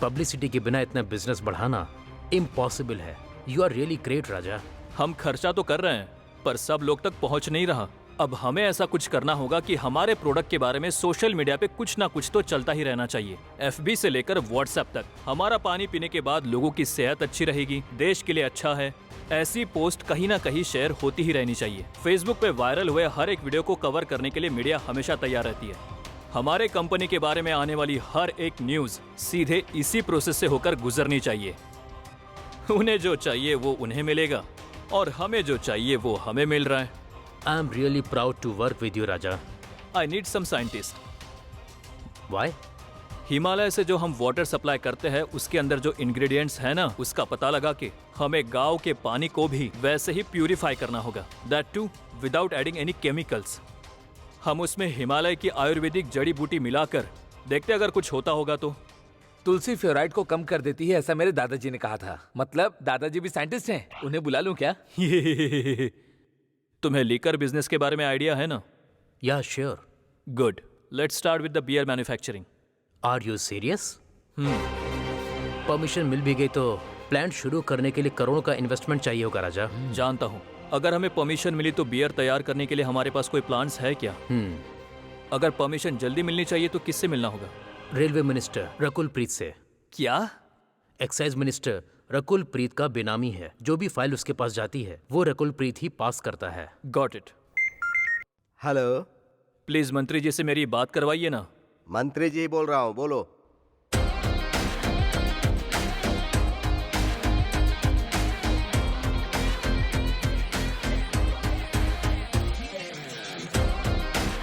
पब्लिसिटी के बिना इतना बिजनेस बढ़ाना इम्पॉसिबल है। यू आर रियली ग्रेट राजा। हम खर्चा तो कर रहे हैं पर सब लोग तक पहुंच नहीं रहा। अब हमें ऐसा कुछ करना होगा कि हमारे प्रोडक्ट के बारे में सोशल मीडिया पे कुछ ना कुछ तो चलता ही रहना चाहिए। FB से लेकर WhatsApp तक। हमारा पानी पीने के बाद लोगों की सेहत अच्छी रहेगी, देश के लिए अच्छा है, ऐसी पोस्ट कहीं ना कहीं शेयर होती ही रहनी चाहिए। फेसबुक पे वायरल हुए हर एक वीडियो को कवर करने के लिए मीडिया हमेशा तैयार रहती है। हमारे कंपनी के बारे में आने वाली हर एक न्यूज सीधे इसी प्रोसेस से होकर गुजरनी चाहिए। उन्हें जो चाहिए वो उन्हें मिलेगा और हमें जो चाहिए वो हमें मिल रहा है। I am really proud to work with you Raja. I need some scientist. Why? Himalaya से जो हम वाटर सप्लाई करते हैं उसके अंदर जो इंग्रेडिएंट्स है ना, उसका पता लगा के हमें गांव के पानी को भी वैसे ही प्यूरिफाई करना होगा। That too without adding any chemicals. हम उसमें हिमालय की आयुर्वेदिक जड़ी बूटी मिलाकर देखते अगर कुछ होता होगा तो। तुलसी फ्लोराइड को कम कर देती है, ऐसा मेरे दादाजी ने कहा था। मतलब दादाजी भी साइंटिस्ट हैं, उन्हें बुला लूं क्या? तुम्हें लीकर बिजनेस के बारे में आइडिया है ना? Yeah sure. Good, let's start with the beer manufacturing. Are you serious? Permission मिल भी गई तो प्लांट शुरू करने के लिए करोड़ों का इन्वेस्टमेंट चाहिए होगा राजा। जानता हूँ। अगर हमें परमिशन मिली तो बियर तैयार करने के लिए हमारे पास कोई प्लान्स है क्या? अगर परमिशन जल्दी मिलनी चाहिए तो किससे मिलना होगा? रेलवे मिनिस्टर रकुल प्रीत से। क्या? एक्साइज मिनिस्टर रकुल प्रीत का बेनामी है। जो भी फाइल उसके पास जाती है वो रकुल प्रीत ही पास करता है। Got it. हेलो, प्लीज मंत्री जी से मेरी बात करवाइए ना। मंत्री जी बोल रहा हूँ, बोलो।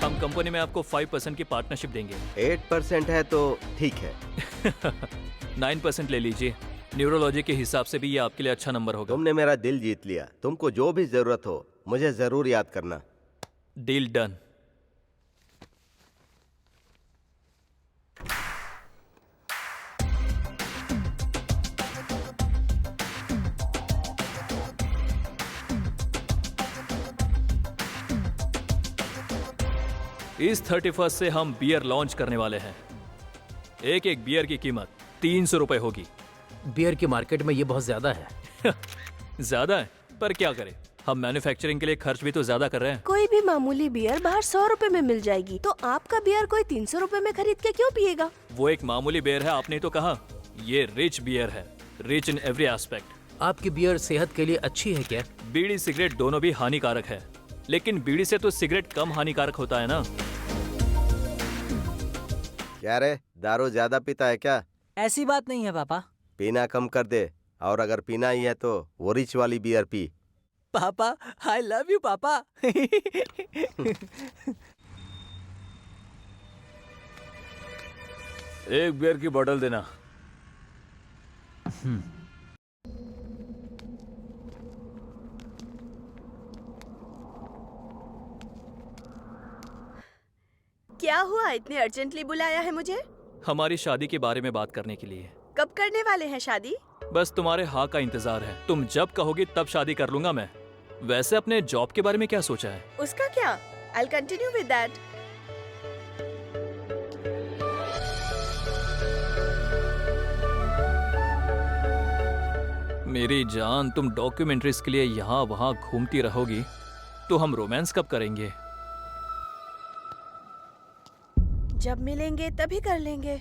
हम कंपनी में आपको 5% की पार्टनरशिप देंगे। 8% है तो ठीक है। 9% ले लीजिए। न्यूरोलॉजी के हिसाब से भी ये आपके लिए अच्छा नंबर होगा। तुमने मेरा दिल जीत लिया। तुमको जो भी जरूरत हो मुझे जरूर याद करना। Deal done. इस 31 से हम बियर लॉन्च करने वाले हैं। एक एक बियर की कीमत 300 रुपए होगी। बियर की मार्केट में ये बहुत ज्यादा है। ज्यादा है पर क्या करें, हम मैन्युफैक्चरिंग के लिए खर्च भी तो ज्यादा कर रहे हैं। कोई भी मामूली बियर बाहर 100 रुपए में मिल जाएगी, तो आपका बियर कोई 300 रुपए में खरीद के क्यों पिएगा? वो एक मामूली बियर है, आपने तो कहा। ये रिच बियर है, रिच इन एवरी एस्पेक्ट। आपकी बियर सेहत के लिए अच्छी है क्या? बीड़ी सिगरेट दोनों भी हानिकारक है, लेकिन बीड़ी से तो सिगरेट कम हानिकारक होता है ना। क्या रे, दारू ज्यादा पीता है क्या? ऐसी बात नहीं है पापा। पीना कम कर दे, और अगर पीना ही है तो वो रिच वाली बियर पी। पापा, आई लव यू पापा। एक बियर की बोतल देना। क्या हुआ, इतने अर्जेंटली बुलाया है मुझे? हमारी शादी के बारे में बात करने के लिए। कब करने वाले हैं शादी? बस तुम्हारे हाँ का इंतजार है। तुम जब कहोगी तब शादी कर लूंगा मैं। वैसे अपने जॉब के बारे में क्या सोचा है? उसका क्या? I'll continue with that. मेरी जान, तुम डॉक्यूमेंट्रीज के लिए यहाँ वहाँ घूमती रहोगी तो हम रोमांस कब करेंगे? जब मिलेंगे तभी कर लेंगे।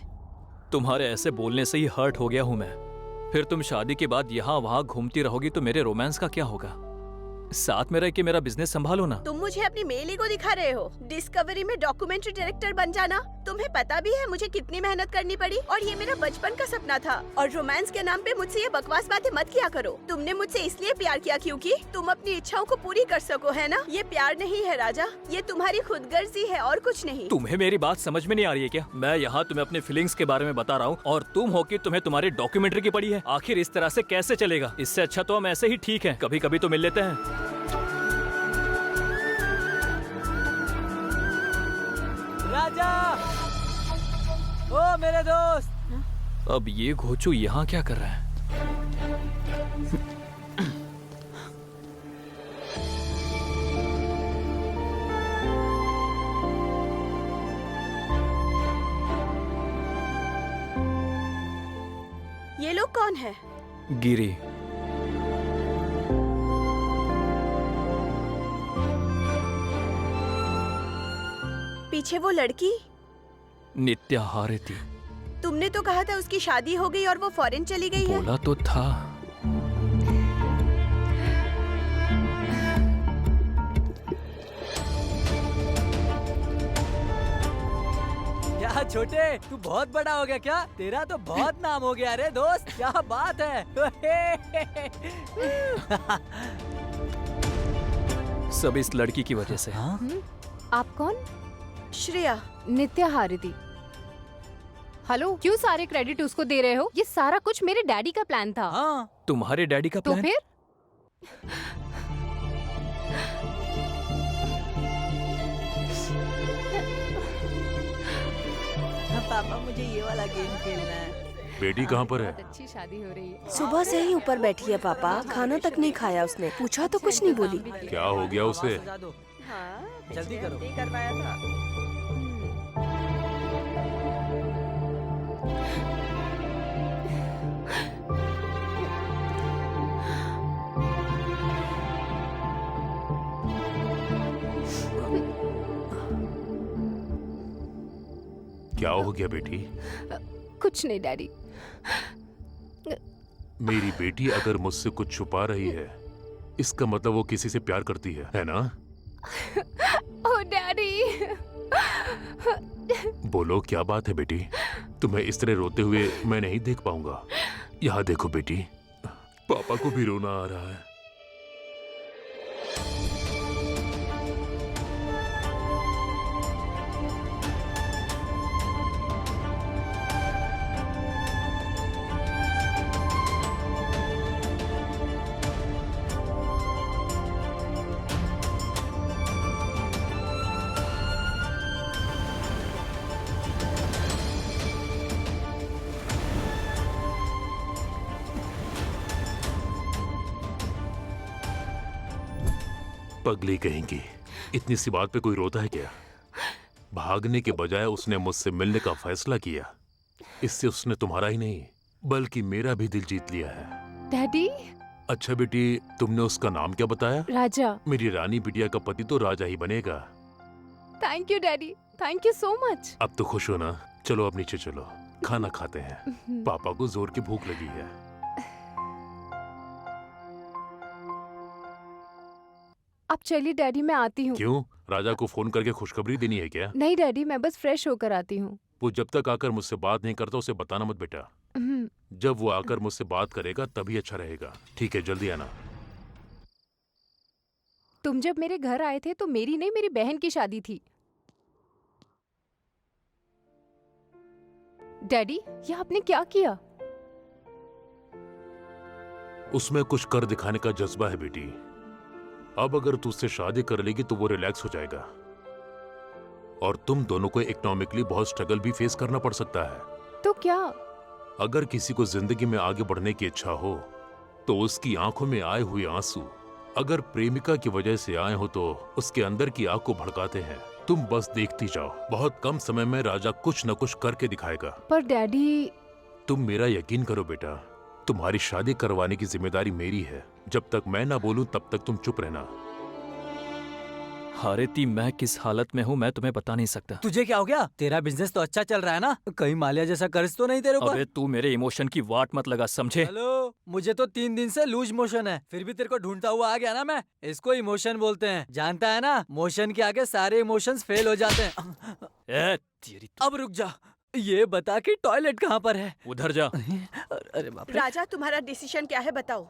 तुम्हारे ऐसे बोलने से ही हर्ट हो गया हूँ मैं। फिर तुम शादी के बाद यहाँ वहाँ घूमती रहोगी तो मेरे रोमांस का क्या होगा? साथ में रह के मेरा बिजनेस संभालो ना। तुम मुझे अपनी मेल ईगो दिखा रहे हो। डिस्कवरी में डॉक्यूमेंट्री डायरेक्टर बन जाना, तुम्हें पता भी है मुझे कितनी मेहनत करनी पड़ी, और ये मेरा बचपन का सपना था। और रोमांस के नाम पे मुझसे ये बकवास बातें मत किया करो। तुमने मुझसे इसलिए प्यार किया क्योंकि तुम अपनी इच्छाओं को पूरी कर सको, है ना? ये प्यार नहीं है राजा, ये तुम्हारी खुदगर्जी है और कुछ नहीं। तुम्हें मेरी बात समझ में नहीं आ रही है क्या? मैं यहाँ तुम्हें अपने फीलिंग्स के बारे में बता रहा हूँ और तुम हो कि तुम्हें तुम्हारी डॉक्यूमेंट्री की पड़ी है। आखिर इस तरह से कैसे चलेगा? इससे अच्छा तो हम ऐसे ही ठीक हैं, कभी कभी तो मिल लेते हैं। राजा, ओ मेरे दोस्त। अब ये घोचू यहाँ क्या कर रहा है? ये लोग कौन है? गिरी। पीछे वो लड़की? नित्या हारेती। तुमने तो कहा था उसकी शादी हो गई और वो फॉरेन चली गई है। बोला तो था। क्या छोटे, तू बहुत बड़ा हो गया क्या? तेरा तो बहुत नाम हो गया रे दोस्त, क्या बात है। सब इस लड़की की वजह से। आप कौन? श्रेया। नित्या हारिती। हेलो, क्यों सारे क्रेडिट उसको दे रहे हो? ये सारा कुछ मेरे डैडी का प्लान था। तुम्हारे डैडी का तो प्लान? फिर पापा मुझे ये वाला गेम खेलना है। बेटी कहाँ पर है? अच्छी शादी हो रही है। सुबह से ही ऊपर बैठी है पापा, खाना तक नहीं खाया उसने। पूछा तो कुछ नहीं बोली। क्या हो गया उसे? हाँ, जल्दी करो। करवाया था। क्या हो गया बेटी? कुछ नहीं डैडी। मेरी बेटी अगर मुझसे कुछ छुपा रही है, इसका मतलब वो किसी से प्यार करती है ना? ओह डैडी। बोलो क्या बात है बेटी? तुम्हें इस तरह रोते हुए मैं नहीं देख पाऊंगा। यहाँ देखो बेटी, पापा को भी रोना आ रहा है। पगली कहेंगी, इतनी सी बात पे कोई रोता है क्या? भागने के बजाय उसने मुझसे मिलने का फैसला किया। इससे उसने तुम्हारा ही नहीं बल्कि मेरा भी दिल जीत लिया है। डैडी। अच्छा बेटी, तुमने उसका नाम क्या बताया? राजा। मेरी रानी बिटिया का पति तो राजा ही बनेगा। Thank you daddy, thank you so much. अब तो खुश हो ना? चलो अब नीचे चलो, खाना खाते हैं। पापा को जोर की भूख लगी है। अब चलिए डैडी, मैं आती हूँ। क्यों? राजा को फोन करके खुशखबरी देनी है क्या? नहीं डैडी, मैं बस फ्रेश होकर आती हूँ। वो जब तक आकर मुझसे बात नहीं करता उसे बताना मत बेटा। जब वो आकर मुझसे बात करेगा तभी अच्छा रहेगा। ठीक है, जल्दी आना। तुम जब मेरे घर आए थे तो मेरी नहीं, मेरी बहन की शादी थी। डैडी, ये आपने क्या किया? उसमें कुछ कर दिखाने का जज्बा है बेटी। अब अगर तू उससे शादी कर लेगी तो वो रिलैक्स हो जाएगा, और तुम दोनों को इकोनॉमिकली बहुत स्ट्रगल भी फेस करना पड़ सकता है। तो क्या? अगर किसी को जिंदगी में आगे बढ़ने की इच्छा हो तो उसकी आंखों में आए हुए आंसू अगर प्रेमिका की वजह से आए हो तो उसके अंदर की आग को भड़काते हैं। तुम बस देखती जाओ, बहुत कम समय में राजा कुछ न कुछ करके दिखाएगा। पर डैडी। तुम मेरा यकीन करो बेटा, तुम्हारी शादी करवाने की जिम्मेदारी मेरी है। जब तक मैं ना बोलूं तब तक तुम चुप रहना। हारिती, मैं किस हालत में हूँ मैं तुम्हें बता नहीं सकता। तुझे क्या हो गया? तेरा बिजनेस तो अच्छा चल रहा है ना? कहीं मालिया जैसा कर्ज तो नहीं तेरे ऊपर? अबे तू मेरे इमोशन की वाट मत लगा, समझे? हेलो, मुझे तो 3 दिन से लूज मोशन है, फिर भी तेरे को ढूंढता हुआ आ गया ना मैं। इसको इमोशन बोलते हैं, जानता है ना? मोशन के आगे सारे इमोशंस फेल हो जाते हैं। अब रुक जा, ये बता कि टॉयलेट कहाँ पर है? उधर जा। अरे बाप रे। राजा, तुम्हारा डिसीजन क्या है बताओ?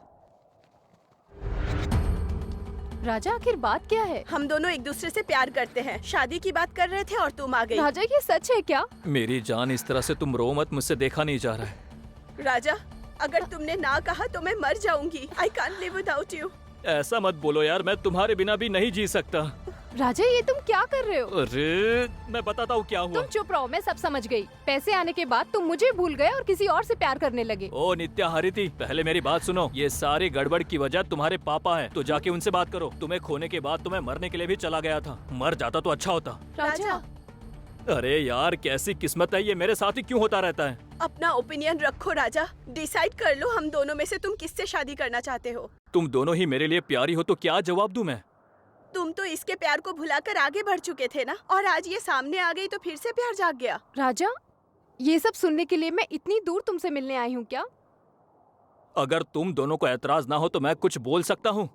राजा, आखिर बात क्या है? हम दोनों एक दूसरे से प्यार करते हैं, शादी की बात कर रहे थे और तुम आ गई। राजा, ये सच है क्या? मेरी जान, इस तरह से तुम रो मत, मुझसे देखा नहीं जा रहा है। राजा, अगर तुमने ना कहा तो मैं मर जाऊंगी। I can't live without you। ऐसा मत बोलो यार, मैं तुम्हारे बिना भी नहीं जी सकता। राजा, ये तुम क्या कर रहे हो? अरे मैं बताता हूँ क्या हुआ। तुम चुप रहो, मैं सब समझ गई। पैसे आने के बाद तुम मुझे भूल गए और किसी और से प्यार करने लगे। ओ नित्या हारिती, पहले मेरी बात सुनो। ये सारी गड़बड़ की वजह तुम्हारे पापा है, तो जाके उनसे बात करो। तुम्हें खोने के बाद तो मैं मरने के लिए भी चला गया था। मर जाता तो अच्छा होता। राजा, अरे यार, कैसी किस्मत है, ये मेरे साथ ही क्यों होता रहता है? अपना ओपिनियन रखो राजा, डिसाइड कर लो हम दोनों में से तुम किससे शादी करना चाहते हो। तुम दोनों ही मेरे लिए प्यारी हो, तो क्या जवाब दूं मैं? तुम तो इसके प्यार को भुलाकर आगे बढ़ चुके थे ना, और आज ये सामने आ गई तो फिर से प्यार जाग गया। राजा, ये सब सुनने के लिए मैं इतनी दूर तुमसे मिलने आई हूँ क्या? अगर तुम दोनों को एतराज ना हो तो मैं कुछ बोल सकता हूँ।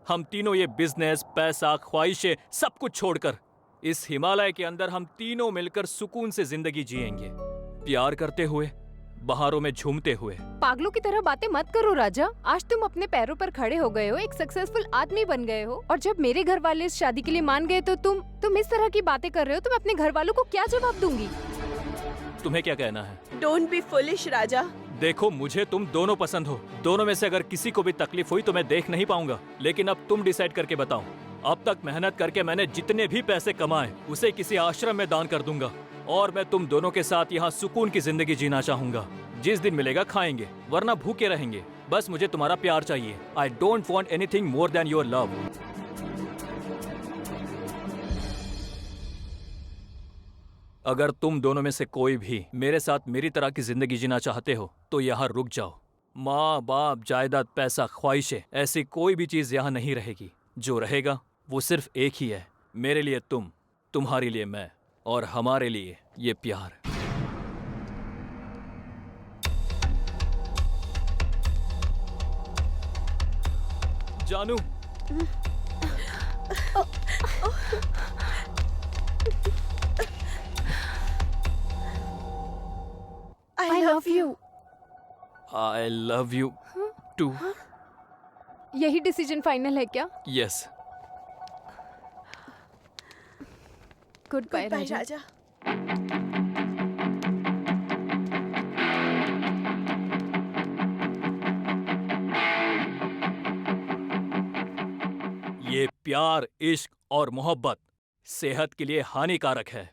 हम तीनों ये बिजनेस, पैसा, ख्वाहिशें, सब कुछ छोड़कर इस हिमालय के अंदर हम तीनों मिलकर सुकून से जिंदगी जिएंगे, प्यार करते हुए, बहारों में झूमते हुए। पागलों की तरह बातें मत करो राजा। आज तुम अपने पैरों पर खड़े हो गए हो, एक सक्सेसफुल आदमी बन गए हो, और जब मेरे घर वाले इस शादी के लिए मान गए तो तुम इस तरह की बातें कर रहे हो। तो मैं अपने घर वालों को क्या जवाब दूंगी? तुम्हें क्या कहना है? डोंट बी फुलिश राजा। देखो, मुझे तुम दोनों पसंद हो। दोनों में से अगर किसी को भी तकलीफ हुई तो मैं देख नहीं पाऊंगा, लेकिन अब तुम डिसाइड करके बताओ। अब तक मेहनत करके मैंने जितने भी पैसे कमाए उसे किसी आश्रम में दान कर दूंगा, और मैं तुम दोनों के साथ यहाँ सुकून की जिंदगी जीना चाहूंगा। जिस दिन मिलेगा खाएंगे, वरना भूखे रहेंगे। बस मुझे तुम्हारा प्यार चाहिए। I don't want anything more than your love. अगर तुम दोनों में से कोई भी मेरे साथ मेरी तरह की जिंदगी जीना चाहते हो तो यहाँ रुक जाओ। माँ बाप, जायदाद, पैसा, ख्वाहिशें, ऐसी कोई भी चीज यहाँ नहीं रहेगी। जो रहेगा वो सिर्फ एक ही है, मेरे लिए तुम, तुम्हारे लिए मैं, और हमारे लिए ये प्यार। जानू, I love you। I love you too। यही डिसीजन फाइनल है क्या? Yes। गुड बाय राजा। राजा। ये प्यार, इश्क और मोहब्बत सेहत के लिए हानिकारक है।